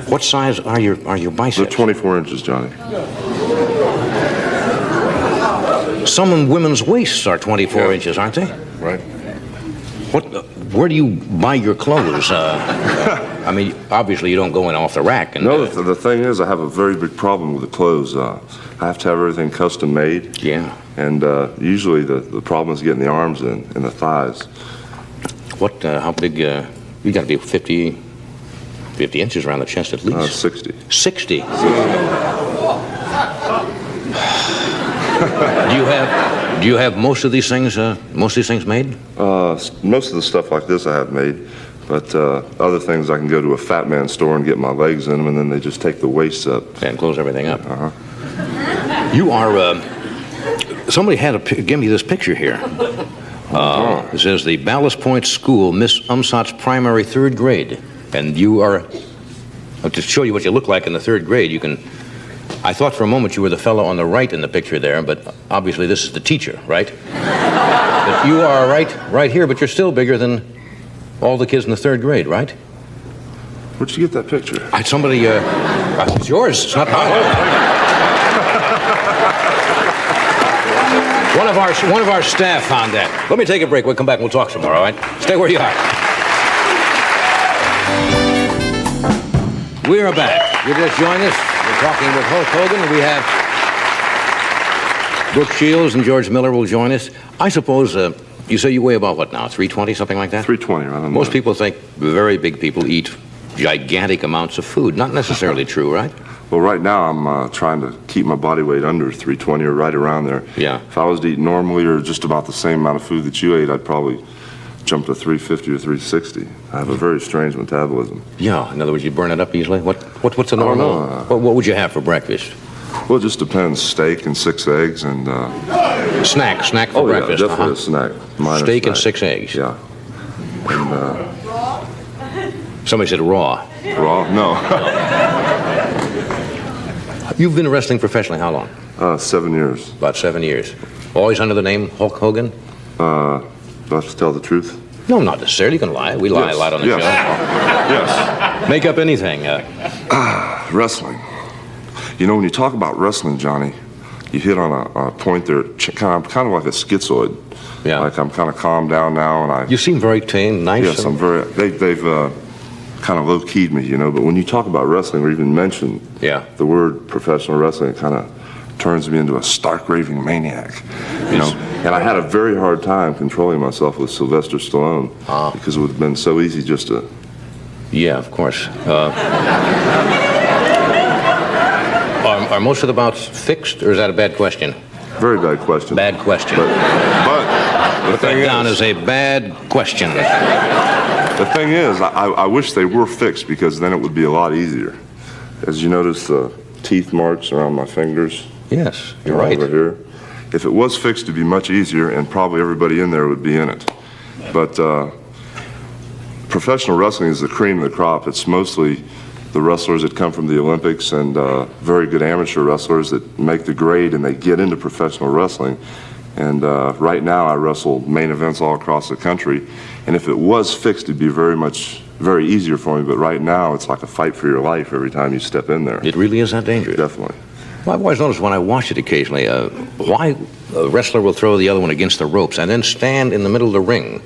what size are your biceps? They're 24 inches, Johnny. Some women's waists are 24 inches, aren't they? Right. Where do you buy your clothes? I mean, obviously you don't go in off the rack. And, no, the thing is, I have a very big problem with the clothes. I have to have everything custom made. Yeah. And usually the problem is getting the arms in and the thighs. How big, you got to be 50 inches around the chest at least. 60. 60? Do you have most of these things made? Most of the stuff like this I have made, but other things I can go to a Fat Man store and get my legs in them, and then they just take the waist up and close everything up. You are. Somebody had to give me this picture here. It says the Ballast Point School, Miss Umsot's primary 3rd grade, and you are. To show you what you look like in the 3rd grade, you can. I thought for a moment you were the fellow on the right in the picture there, but obviously this is the teacher, right? But you are right here, but you're still bigger than all the kids in the 3rd grade, right? Where'd you get that picture? Somebody, it's yours. It's not mine. One of our staff found that. Let me take a break. We'll come back and we'll talk some more, all right? Stay where you are. We are back. You just joined us. We're talking with Hulk Hogan. We have Brooke Shields and George Miller will join us. I suppose, you say you weigh about what now, 320, something like that? 320, I don't know. Most people think very big people eat gigantic amounts of food. Not necessarily true, right? Well, right now I'm trying to keep my body weight under 320 or right around there. Yeah. If I was to eat normally or just about the same amount of food that you ate, I'd probably jump to 350 or 360. I have a very strange metabolism. Yeah. In other words, you burn it up easily. What's a normal? What would you have for breakfast? Well, it just depends. Steak and 6 eggs and... Snack for breakfast. Yeah, definitely a snack. Steak and 6 eggs. Yeah. And, somebody said raw. Raw? No. You've been wrestling professionally how long? 7 years. About 7 years. Always under the name Hulk Hogan? Do I have to tell the truth? No, not necessarily. You can lie. We lie a lot on the show. Yes. Make up anything. Wrestling. You know, when you talk about wrestling, Johnny, you hit on a point there, kind of like a schizoid. Yeah. Like I'm kind of calmed down now, and You seem very tame, nice. Yes, I'm very. They've kind of low-keyed me, you know. But when you talk about wrestling, or even mention the word professional wrestling, it kind of turns me into a stark raving maniac, you know. And I had a very hard time controlling myself with Sylvester Stallone because it would have been so easy just to. Yeah, of course. Are most of the bouts fixed, or is that a bad question? Very bad question. Bad question. But put that down as a bad question. The thing is, I wish they were fixed because then it would be a lot easier. As you notice, the teeth marks around my fingers. Yes, you're right. Over here. If it was fixed, it'd be much easier, and probably everybody in there would be in it. But professional wrestling is the cream of the crop. It's mostly the wrestlers that come from the Olympics and very good amateur wrestlers that make the grade and they get into professional wrestling. And right now I wrestle main events all across the country. And if it was fixed, it'd be very easier for me. But right now it's like a fight for your life every time you step in there. It really is that dangerous? Definitely. Well, I've always noticed when I watch it occasionally, why a wrestler will throw the other one against the ropes and then stand in the middle of the ring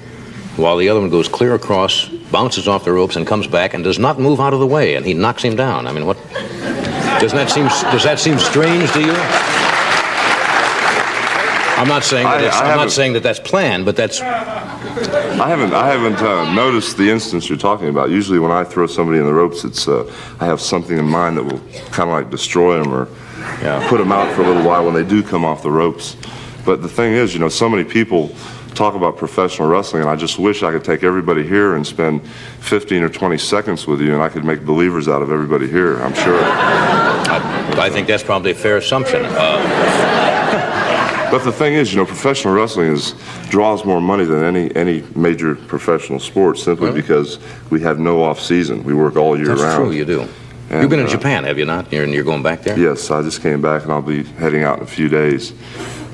while the other one goes clear across, bounces off the ropes, and comes back and does not move out of the way, and he knocks him down. I mean, what? Does that seem strange to you? I'm not saying that that's planned, but that's. I haven't noticed the instance you're talking about. Usually, when I throw somebody in the ropes, it's I have something in mind that will kind of like destroy them or put them out for a little while when they do come off the ropes. But the thing is, you know, so many people talk about professional wrestling, and I just wish I could take everybody here and spend 15 or 20 seconds with you, and I could make believers out of everybody here, I'm sure. I think that's probably a fair assumption. But the thing is, you know, professional wrestling draws more money than any major professional sport simply because we have no off season. We work all year round. That's true, you do. And, you've been in Japan, have you not? You're going back there? Yes, I just came back, and I'll be heading out in a few days.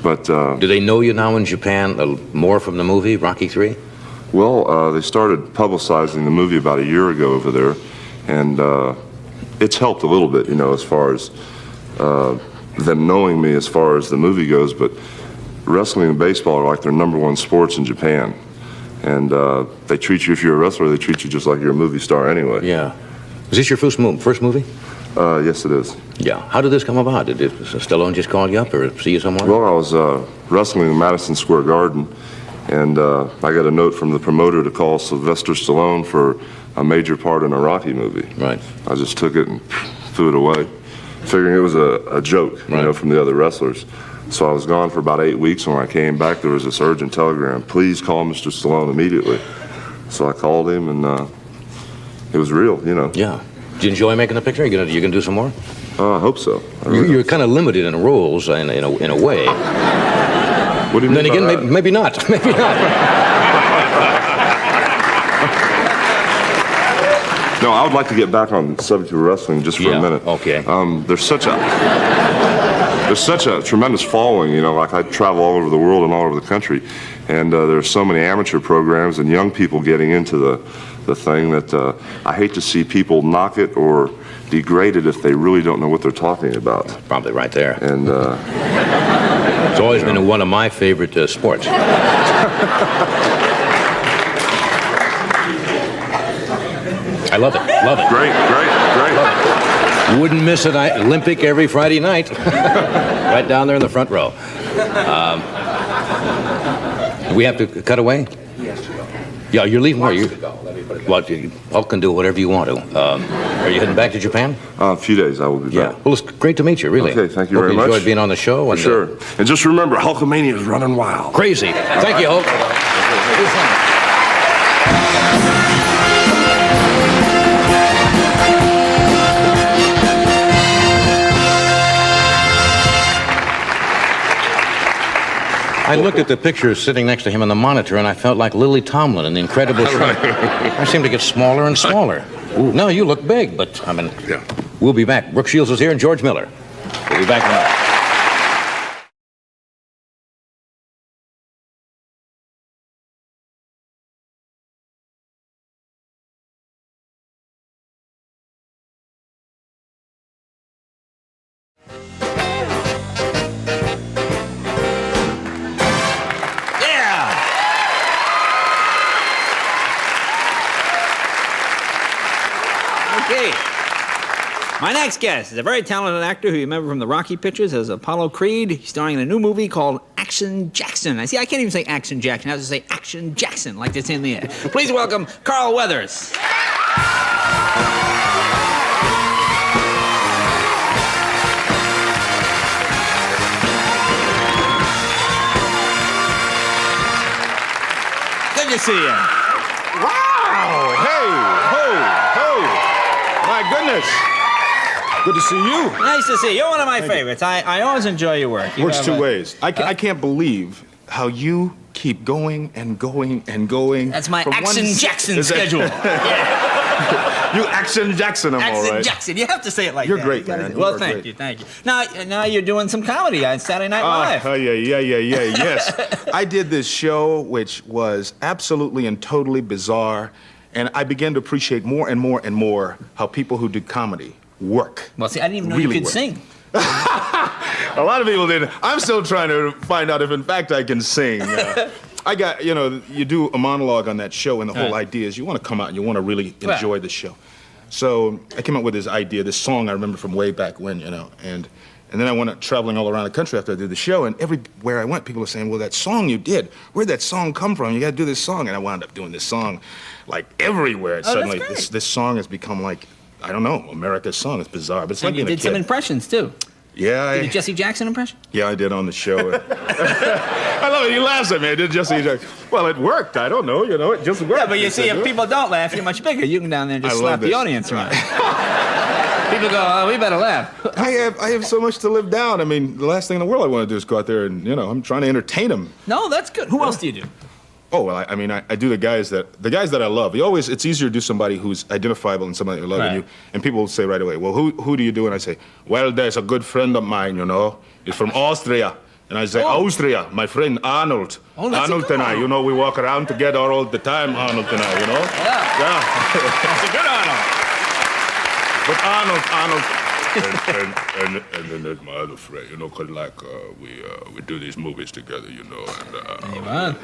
But do they know you now in Japan more from the movie Rocky III? Well, they started publicizing the movie about a year ago over there, and it's helped a little bit, you know, as far as them knowing me as far as the movie goes. But wrestling and baseball are like their #1 sports in Japan, and they treat you, if you're a wrestler, they treat you just like you're a movie star anyway. Yeah. Is this your first movie? Yes, it is. Yeah. How did this come about? Did Stallone just call you up or see you somewhere? Well, I was wrestling in Madison Square Garden, and I got a note from the promoter to call Sylvester Stallone for a major part in a Rocky movie. Right. I just took it and threw it away, figuring it was a joke, you know, from the other wrestlers. So I was gone for about 8 weeks. When I came back, there was this urgent telegram: please call Mr. Stallone immediately. So I called him, and it was real, you know. Yeah. Did you enjoy making the picture? You gonna do some more? I hope so. You're kind of limited in roles in a way. What do you mean? Then again, maybe not. Maybe not. No, I would like to get back on the subject of wrestling just for a minute. Okay. There's such a tremendous following, you know. Like, I travel all over the world and all over the country, and there's so many amateur programs and young people getting into the thing that I hate to see people knock it or degrade it if they really don't know what they're talking about. Probably right there. And it's always been one of my favorite sports. I love it. Love it. Great. Love it. Wouldn't miss an Olympic every Friday night. Right down there in the front row. We have to cut away? Yeah, you're leaving where? Well, Hulk can do whatever you want to. Are you heading back to Japan? A few days, I will be back. Well, it's great to meet you, really. Okay, thank you very much. Hope you enjoyed being on the show. For sure. And just remember, Hulkamania is running wild. Crazy. Thank you, Hulk. I looked at the picture sitting next to him on the monitor, and I felt like Lily Tomlin in The Incredible Shrimp. I seem to get smaller and smaller. No, you look big, but, I mean, we'll be back. Brooke Shields is here and George Miller. We'll be back now. My next guest is a very talented actor who you remember from the Rocky pictures as Apollo Creed. He's starring in a new movie called Action Jackson. I can't even say Action Jackson. I have to say Action Jackson, like it's in the air. Please welcome Carl Weathers. Good to see you. Wow! Hey! Ho! My goodness! Good to see you. Nice to see you. You're one of my favorites. I always enjoy your work. Works two ways. I can't believe how you keep going and going and going. That's my Action Jackson schedule. You Action Jackson them, all right. Action Jackson. You have to say it like You're that. great, man. Well, thank you. Now you're doing some comedy on Saturday Night Live. Yes. I did this show which was absolutely and totally bizarre, and I began to appreciate more and more and more how people who do comedy work. Well, see, I didn't even know you could sing. A lot of people didn't. I'm still trying to find out if, in fact, I can sing. I got, you do a monologue on that show, and the whole idea is you want to come out and you want to really enjoy the show. So I came up with this idea, this song I remember from way back when, and then I went traveling all around the country after I did the show, and everywhere I went, people were saying, well, that song you did, where'd that song come from? You got to do this song. And I wound up doing this song, like, everywhere. Suddenly, this song has become like, I don't know, America's song. It's bizarre, but it's like you did some impressions, too. Yeah. Did a Jesse Jackson impression? Yeah, I did on the show. I love it. You laugh at me. I did Jesse Jackson. Well, it worked. I don't know. It just worked. Yeah, but you see, if people don't laugh, you're much bigger. You can down there and just slap the audience around. People go, oh, we better laugh. I have so much to live down. I mean, the last thing in the world I want to do is go out there and, I'm trying to entertain them. No, that's good. Who else do you do? Oh, well, I do the guys that I love. It's easier to do somebody who's identifiable and somebody you love. And people will say right away, well, who do you do? And I say, well, there's a good friend of mine, He's from Austria. And I say, Austria, my friend Arnold. Arnold and I, we walk around together all the time, Arnold and I, Yeah. That's a good Arnold. But Arnold. And then there's my other friend, because we do these movies together, and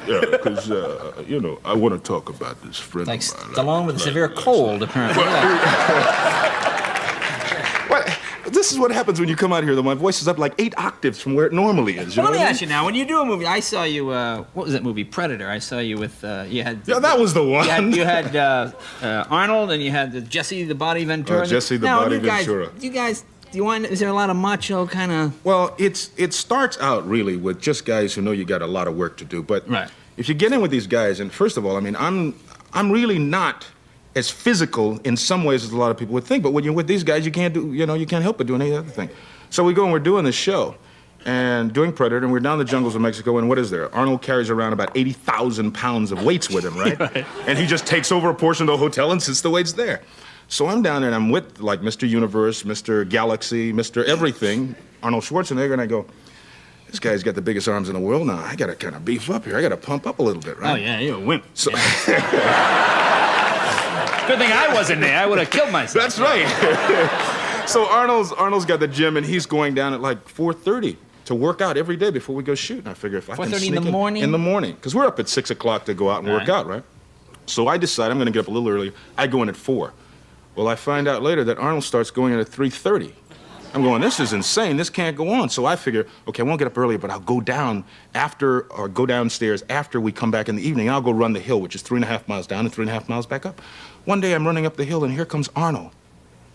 yeah, because I want to talk about this friend like of mine. Stallone with a severe cold, apparently. This is what happens when you come out here, though. My voice is up like 8 octaves from where it normally is. Let me ask you now, when you do a movie, I saw you, what was that movie, Predator? I saw you with, you had... Yeah, that was the one. You had Arnold, and you had Jesse the Body Ventura. Jesse the Body Ventura. Is there a lot of macho kind of... Well, it starts out really with just guys who know you got a lot of work to do. But if you get in with these guys, and first of all, I mean, I'm really not as physical in some ways as a lot of people would think. But when you're with these guys, you can't do, you can't help but do any other thing. So we go and we're doing this show and doing Predator, and we're down in the jungles of Mexico, and what is there? Arnold carries around about 80,000 pounds of weights with him, right? And he just takes over a portion of the hotel and sits the weights there. So I'm down there and I'm with like Mr. Universe, Mr. Galaxy, Mr. Everything, Arnold Schwarzenegger, and I go, this guy's got the biggest arms in the world now. I got to kind of beef up here. I got to pump up a little bit, right? Oh, yeah, you're a wimp. So, Good thing I wasn't there. I would have killed myself. That's right. So Arnold's got the gym, and he's going down at like 4:30 to work out every day before we go shoot. And I figure if I can 4:30 sneak in the morning? In the morning, because we're up at 6 o'clock to go out and work out, right? So I decide I'm going to get up a little earlier. I go in at 4. Well, I find out later that Arnold starts going in at 3:30. I'm going, this is insane. This can't go on. So I figure, okay, I won't get up earlier, but I'll go down after, or go downstairs after we come back in the evening, and I'll go run the hill, which is 3.5 miles down and 3.5 miles back up. One day I'm running up the hill, and here comes Arnold,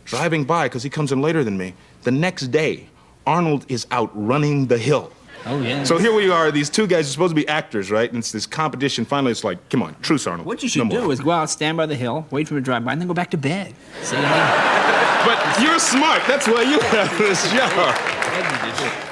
driving by, because he comes in later than me. The next day, Arnold is out running the hill. Oh, yeah. So here we are, these two guys are supposed to be actors, right? And it's this competition. Finally, it's like, come on, truce, Arnold. What you should do is go out, stand by the hill, wait for him to drive by, and then go back to bed. See? But you're smart. That's why you have this job.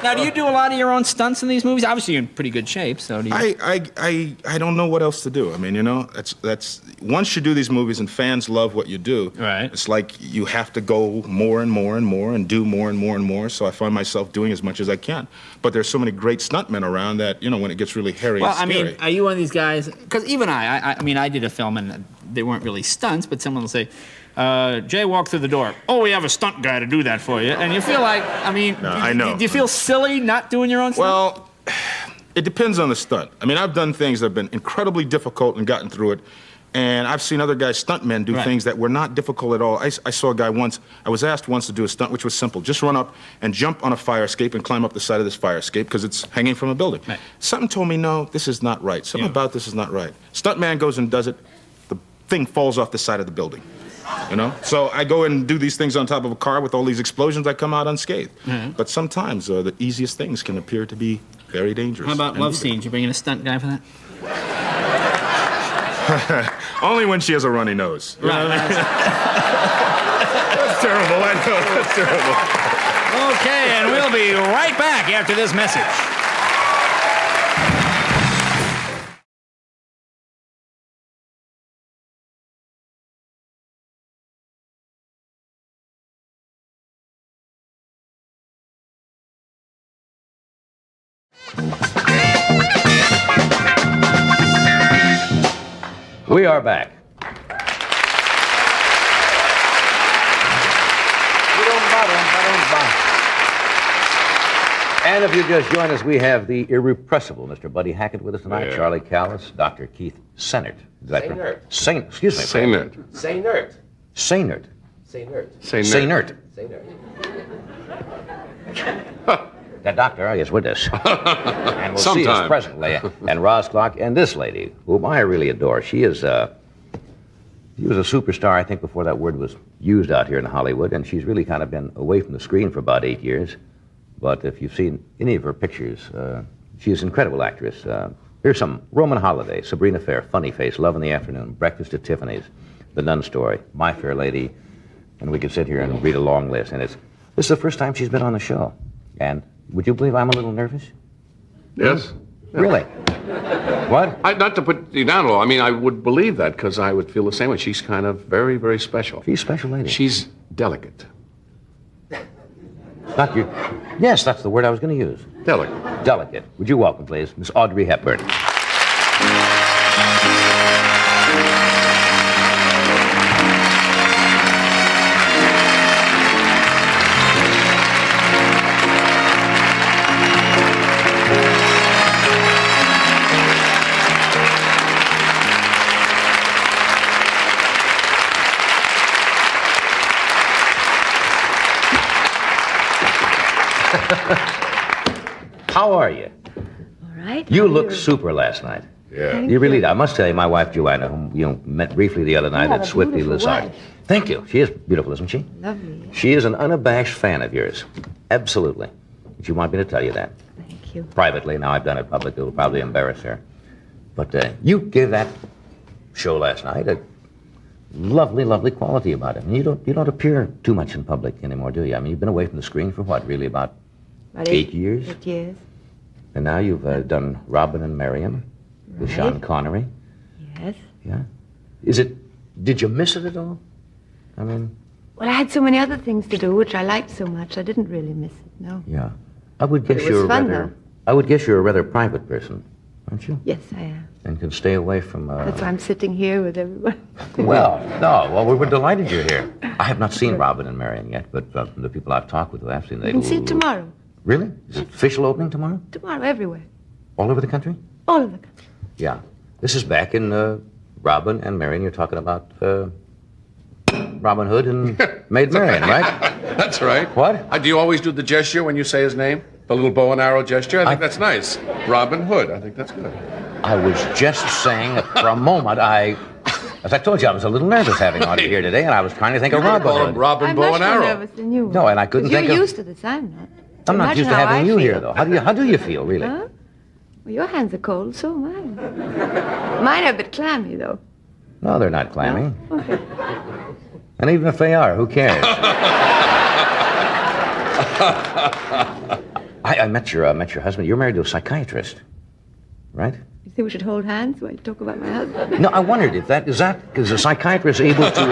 Now, do you do a lot of your own stunts in these movies? Obviously, you're in pretty good shape, so do you... I don't know what else to do. I mean, you know, that's once you do these movies and fans love what you do, right? It's like you have to go more and more and more and do more and more and more. So I find myself doing as much as I can. But there's so many great stuntmen around that, you know, when it gets really hairy and scary. Well, I mean, are you one of these guys? Because even I mean, I did a film and they weren't really stunts, but someone will say, Jay, walk through the door. Oh, we have a stunt guy to do that for you. And you feel like, I mean, no, I know. Do you feel silly not doing your own stunt? Well, it depends on the stunt. I mean, I've done things that have been incredibly difficult and gotten through it. And I've seen other guys, stuntmen, do things that were not difficult at all. I saw a guy once, I was asked once to do a stunt, which was simple. Just run up and jump on a fire escape and climb up the side of this fire escape because it's hanging from a building. Right. Something told me, no, this is not right. Something about this is not right. Stuntman goes and does it. The thing falls off the side of the building. You know? So I go and do these things on top of a car with all these explosions. I come out unscathed. But sometimes the easiest things can appear to be very dangerous. How about love scenes? You bring in a stunt guy for that? Only when she has a runny nose. You know what I mean? That's terrible, I know. That's terrible. Okay, and we'll be right back after this message. We are back. And if you just join us, we have the irrepressible Mr. Buddy Hackett with us tonight, Charlie Callis, Dr. Keith Sennert. Saynert. Excuse me. Saynert. Saynert. Saynert. Saynert. That doctor is with us. And we'll see us presently. And Roz Clark and this lady, whom I really adore. She was a superstar, I think, before that word was used out here in Hollywood, and she's really kind of been away from the screen for about 8 years. But if you've seen any of her pictures, she's an incredible actress. Here's some: Roman Holiday, Sabrina Fair, Funny Face, Love in the Afternoon, Breakfast at Tiffany's, The Nun Story, My Fair Lady, and we could sit here and read a long list. And this is the first time she's been on the show. And would you believe I'm a little nervous? Yes. Yeah. Really? What? Not to put you down at all. I mean, I would believe that because I would feel the same way. She's kind of very, very special. She's a special lady. She's delicate. Not you. Yes, that's the word I was going to use. Delicate. Delicate. Would you welcome, please, Miss Audrey Hepburn. How are you? All right. You looked super last night. Yeah. You really did. I must tell you, my wife Joanna, whom you met briefly the other night at Swifty Lizard. Thank you. She is beautiful, isn't she? Lovely. She is an unabashed fan of yours. Absolutely. She wanted me to tell you that. Thank you. Privately. Now I've done it publicly. It'll probably embarrass her. But you gave that show last night a lovely, lovely quality about it. And you don't appear too much in public anymore, do you? I mean, you've been away from the screen for what, really, about 8 years? 8 years. And now you've done Robin and Marian with Sean Connery. Yes. Yeah. Did you miss it at all? I mean... Well, I had so many other things to do, which I liked so much. I didn't really miss it, no. Yeah. I would guess It was fun, though. I would guess you're a rather private person. aren't you? Yes, I am. And can stay away from... That's why I'm sitting here with everyone. Well, we were delighted you're here. I have not seen Robin and Marion yet, but from the people I've talked with, I've seen they... You can see it tomorrow. Really? Is it official opening tomorrow? Tomorrow, everywhere. All over the country? All over the country. Yeah. This is back in Robin and Marion. You're talking about Robin Hood and Maid Marian, right? That's right. What? Do you always do the gesture when you say his name? The little bow and arrow gesture? I think that's nice. Robin Hood. I think that's good. I was just saying that for a moment, as I told you, I was a little nervous having on here today, and I was trying to think of Robin Hood. Robin Bow and I'm Arrow. much more nervous than you. No, and I couldn't think of... You're used to this, I'm not. I'm not used to having you here, though. How do you feel, really? Huh? Well, your hands are cold, so am I. Mine are a bit clammy, though. No, they're not clammy. No? Okay. And even if they are, who cares? I met your husband. You're married to a psychiatrist, right? You think we should hold hands while you talk about my husband? No, I wondered if is a psychiatrist able to...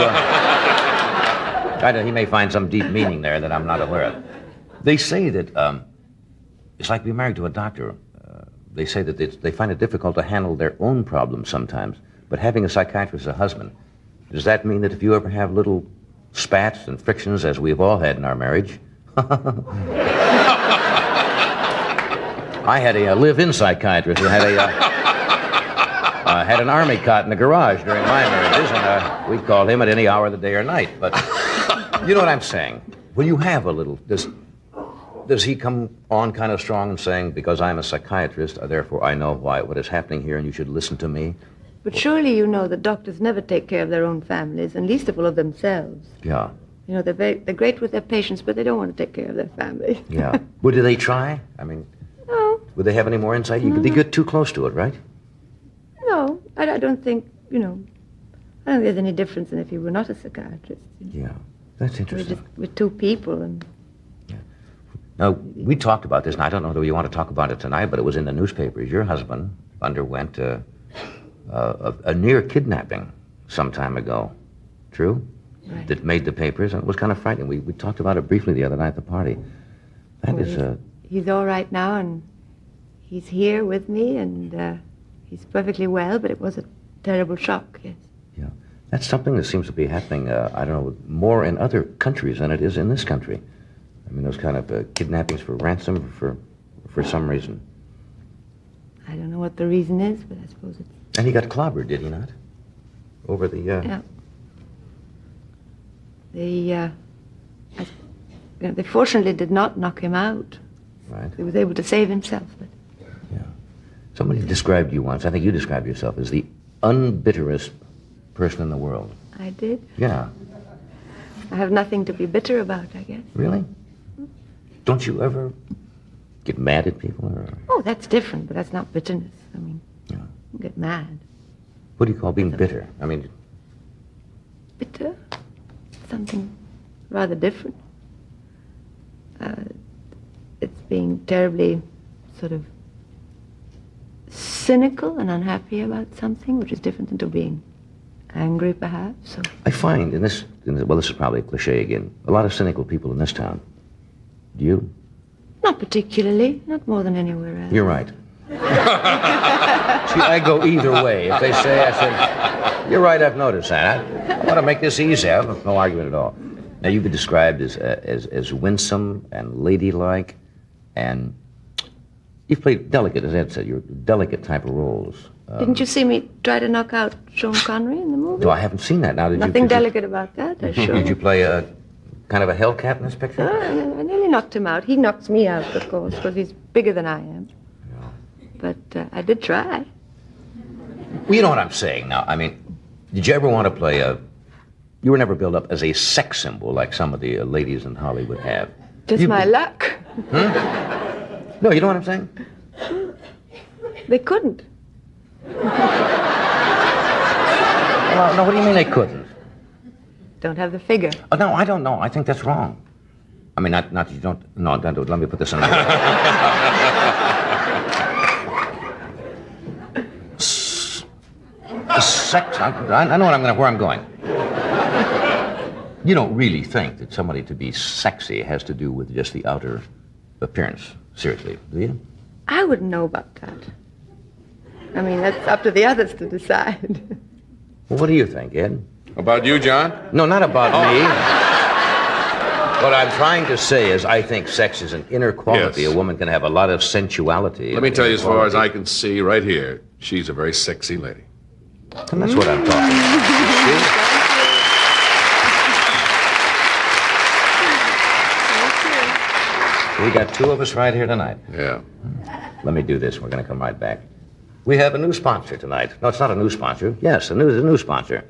he may find some deep meaning there that I'm not aware of. They say that it's like being married to a doctor. They say that they find it difficult to handle their own problems sometimes, but having a psychiatrist as a husband, does that mean that if you ever have little spats and frictions, as we've all had in our marriage... I had a live-in psychiatrist who had had an army cot in the garage during my marriages, and we called him at any hour of the day or night. But you know what I'm saying? When you have a little... Does he come on kind of strong and saying, because I'm a psychiatrist, therefore I know what is happening here and you should listen to me? But surely you know that doctors never take care of their own families, and least of all of themselves. Yeah. You know, they're great with their patients, but they don't want to take care of their family. Yeah. Well, do they try? I mean... No. Would they have any more insight? They get too close to it, right? No. I don't think, I don't think there's any difference in if you were not a psychiatrist. Yeah. That's interesting. We're two people, and... Now, we talked about this, and I don't know whether you want to talk about it tonight, but it was in the newspapers. Your husband underwent a near kidnapping some time ago. True? Right. That made the papers, and it was kind of frightening. We talked about it briefly the other night at the party. He's all right now, and he's here with me, and he's perfectly well, but it was a terrible shock, yes. Yeah. That's something that seems to be happening, more in other countries than it is in this country. I mean, those kind of kidnappings for ransom for some reason. I don't know what the reason is, but I suppose it's... And he got clobbered, did he not? Over the... Yeah. They fortunately did not knock him out. Right. He was able to save himself. But... Yeah. Somebody described you once, I think you described yourself as the unbitterest person in the world. I did? Yeah. I have nothing to be bitter about, I guess. Really? Don't you ever get mad at people? Or... Oh, that's different, but that's not bitterness. I mean, you get mad. What do you call being bitter? I mean... Bitter? Something rather different. It's being terribly sort of cynical and unhappy about something, which is different than being angry, perhaps. So. I find this is probably a cliche again, a lot of cynical people in this town. Do you? Not particularly, not more than anywhere else. You're right. See, I go either way. If they say, I say, you're right, I've noticed that. I want to make this easy. I have no argument at all. Now, you've been described as winsome and ladylike, and you've played delicate, as Ed said, you're delicate type of roles. Didn't you see me try to knock out Sean Connery in the movie? No, I haven't seen that. Now, Nothing delicate about that, I'm sure. Did you play a kind of a Hellcat in this picture? I nearly knocked him out. He knocks me out, of course, because he's bigger than I am. Yeah. But I did try. Well, you know what I'm saying now. I mean, did you ever want to play you were never built up as a sex symbol like some of the ladies in Hollywood have. Just my luck. No, you know what I'm saying? They couldn't. Well, no, what do you mean they couldn't? Don't have the figure. Oh, no, I don't know. I think that's wrong. I mean, not that you don't... No, don't do it. Let me put this in there. Sex... I know where I'm going. You don't really think that somebody to be sexy has to do with just the outer appearance. Seriously, do you? I wouldn't know about that. I mean, that's up to the others to decide. Well, what do you think, Ed? About you, John? No, not about me. What I'm trying to say is I think sex is an inner quality. Yes. A woman can have a lot of sensuality. Let me tell you, as far as I can see right here, she's a very sexy lady. And that's what I'm talking about. We got two of us right here tonight. Yeah. Let me do this. We're going to come right back. We have a new sponsor tonight. No, it's not a new sponsor. Yes, a new sponsor.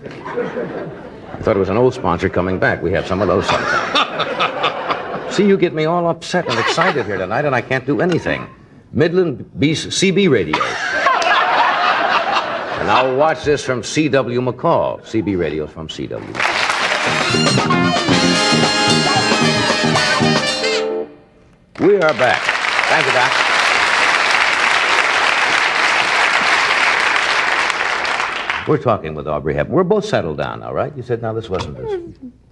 I thought it was an old sponsor coming back. We have some of those sometimes. See, you get me all upset and excited here tonight, and I can't do anything. Midland CB radios. And now watch this from C.W. McCall. CB radios from C.W. We are back. Thank you, Doc. We're talking with Aubrey Hepburn. We're both settled down now, right? You said now this wasn't as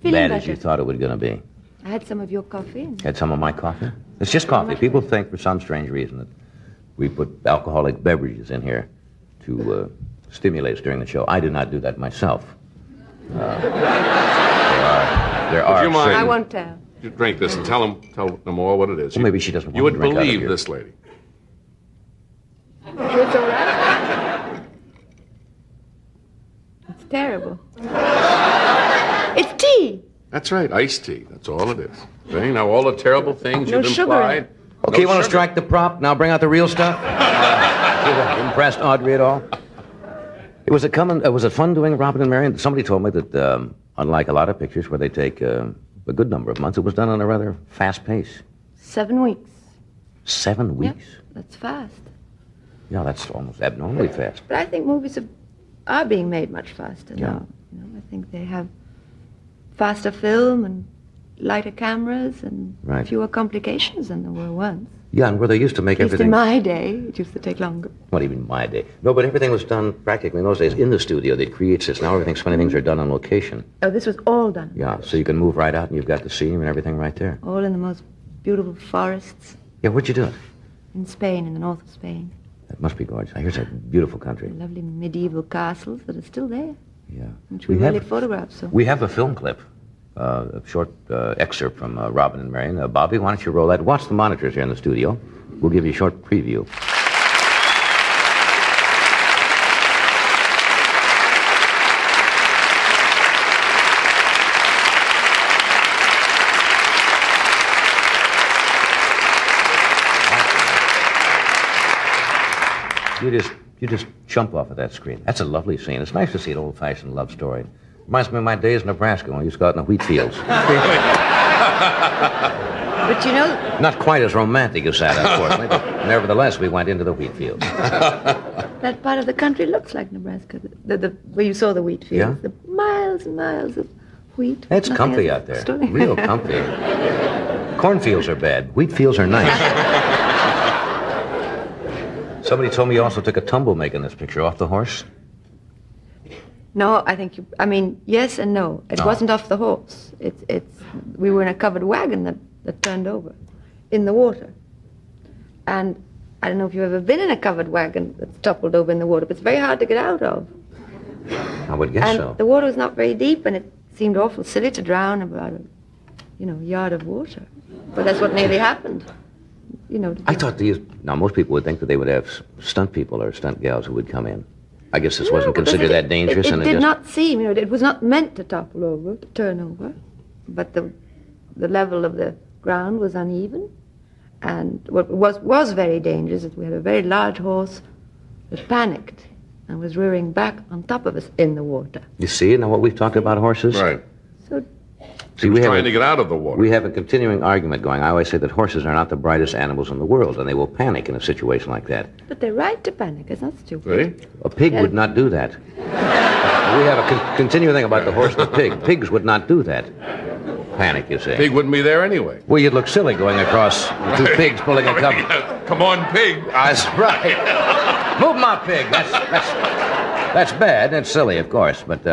bad as you thought it was going to be. I had some of your coffee. Had some of my coffee? It's just coffee. People think for some strange reason that we put alcoholic beverages in here to stimulate us during the show. I do not do that myself. There are Would you mind? certain... I won't tell. You drink this and tell them all what it is. Well, maybe she doesn't want You would to drink out of believe here. this lady. It's all right. It's terrible. It's tea. That's right, iced tea. That's all it is. See, now all the terrible things No you've sugar in implied. it. Okay, you want to strike the prop? Now bring out the real stuff? Impressed Audrey at all? Was it fun doing Robin and Marion? Somebody told me that, unlike a lot of pictures where they take a good number of months, it was done on a rather fast pace. 7 weeks. 7 weeks? Yeah, that's fast. Yeah, that's almost abnormally fast. But I think movies are being made much faster Yeah. now. You know, I think they have faster film and lighter cameras and Right. fewer complications than there were once. Yeah, and where they used to make At least everything... in my day, it used to take longer. Not even my day. No, but everything was done practically in those days in the studio. They'd create this. Now everything's funny things are done on location. Oh, this was all done. Yeah, so you can move right out and you've got the scene and everything right there. All in the most beautiful forests Yeah, where'd you do it? in Spain, in the north of Spain. That must be gorgeous. Here's a beautiful country. Lovely medieval castles that are still there, Yeah. which we We have- really photographed. So We have a film clip, a short excerpt from Robin and Marion. Bobby, why don't you roll that? Watch the monitors here in the studio. We'll give you a short preview. You just jump off of that screen. That's a lovely scene. It's nice to see an old-fashioned love story. Reminds me of my days in Nebraska when we used to go out in the wheat fields. But you know, Not quite as romantic as that, unfortunately, but nevertheless, we went into the wheat fields. that part of the country looks like Nebraska, where you saw the wheat fields. Yeah? The miles and miles of wheat. It's Nothing comfy else. out there. Story. Real comfy. Cornfields are bad. Wheat fields are nice. Somebody told me you also took a tumble making this picture off the horse. No, I mean, yes and no. It Oh. wasn't off the horse. We were in a covered wagon that turned over in the water. And I don't know if you've ever been in a covered wagon that's toppled over in the water, but it's very hard to get out of. I would guess And so. the water was not very deep, and it seemed awful silly to drown about a yard of water. But that's what nearly happened. I thought most people would think that they would have stunt people or stunt gals who would come in. I guess this wasn't because considered that dangerous. It did not seem, it was not meant to topple over, to turn over, but the level of the ground was uneven, and what was very dangerous is we had a very large horse that panicked and was rearing back on top of us in the water. You see, now what we've talked about horses? Right. So See, He was trying to get out of the water. We have a continuing argument going. I always say that horses are not the brightest animals in the world, and they will panic in a situation like that. But they're right to panic. It's not stupid. A pig would not do that. We have a continuing thing about the horse and the pig. Pigs would not do that. Panic, you say. Pig wouldn't be there anyway. Well, you'd look silly going across with two pigs pulling a cub. Come on, pig. That's right. Move my pig. That's bad. That's silly, of course. But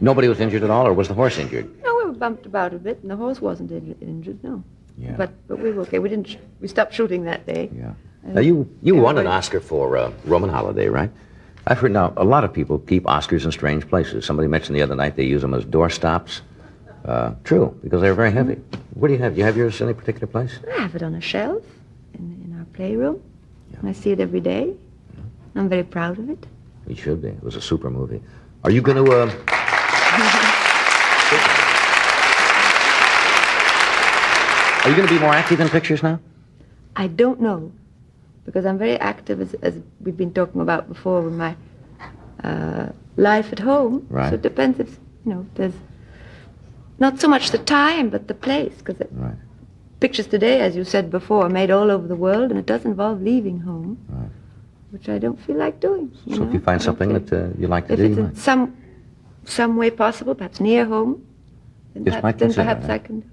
nobody was injured at all, or was the horse injured? No, we were bumped about a bit, and the horse wasn't injured, no. Yeah. But we were okay. We stopped shooting that day. Yeah. Now, you won an Oscar for Roman Holiday, right? I've heard now a lot of people keep Oscars in strange places. Somebody mentioned the other night they use them as doorstops. True, because they're very heavy. Where do you have? Do you have yours in any particular place? I have it on a shelf in our playroom. Yeah. I see it every day. Yeah. I'm very proud of it. You should be. It was a super movie. Are you going to... Are you going to be more active in pictures now? I don't know, because I'm very active, as we've been talking about before, with my life at home. Right. So it depends if, there's not so much the time, but the place, because pictures today, as you said before, are made all over the world, and it does involve leaving home, which I don't feel like doing. So if you find something that you like to do, if it's in some way possible, perhaps near home, then perhaps I can.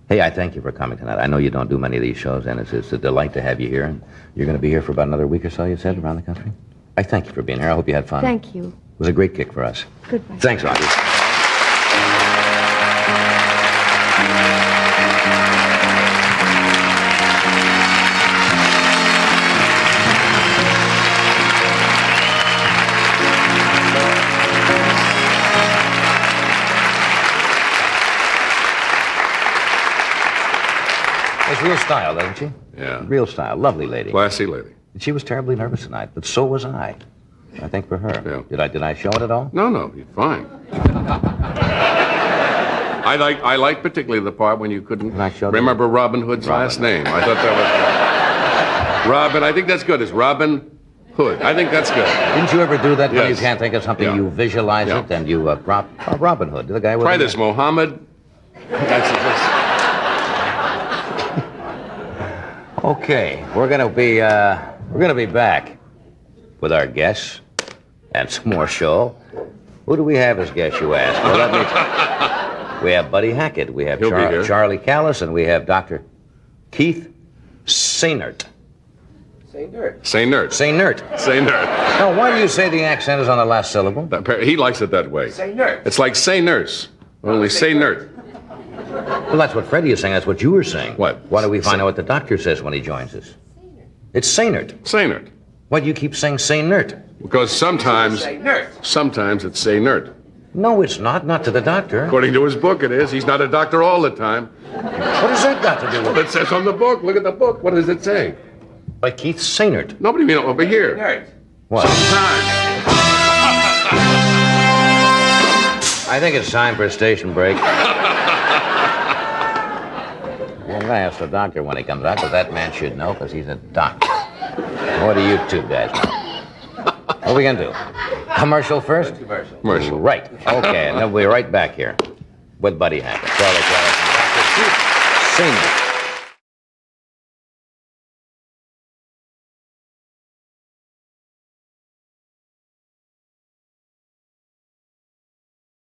Hey, I thank you for coming tonight. I know you don't do many of these shows, and it's a delight to have you here. And you're going to be here for about another week or so, you said, around the country? I thank you for being here. I hope you had fun. Thank you. It was a great kick for us. Goodbye. Thanks, Roger. Real style, doesn't she? Yeah. Real style. Lovely lady. Classy lady. She was terribly nervous tonight, but so was I. I think for her. Yeah. Did I show it at all? No, you're fine. I like particularly the part when you couldn't remember Robin Hood's last name. I thought that was Robin. I think that's good. It's Robin Hood. I think that's good. Didn't you ever do that when you can't think of something? You visualize it and you Robin Hood. The guy with Try this, Mohammed. That's it. Okay, we're gonna be back with our guests and some more show. Who do we have as guests, you ask? Well, we have Buddy Hackett, we have Charlie Callis, and we have Dr. Keith Sainert. Sainert. Now, why do you say the accent is on the last syllable? He likes it that way. Sainert. It's like say nurse, only Sainert. Well, that's what Freddie is saying. That's what you were saying. What? Why don't we find out what the doctor says when he joins us? It's Sainert. Why do you keep saying Sainert? Because sometimes it's Sainert. No, it's not. Not to the doctor. According to his book, it is. He's not a doctor all the time. What has that got to do with it? Well, it says on the book. Look at the book. What does it say? By Keith Sainert. Nobody mean over here. What? Sometimes. I think it's time for a station break. Well, I'm going to ask the doctor when he comes out, because that man should know, because he's a doctor. What do you two guys know? What are we going to do? Commercial first? Commercial. Right. Okay, and then we'll be right back here with Buddy Hackett. Charlie Callis and Dr. Keith Sainert.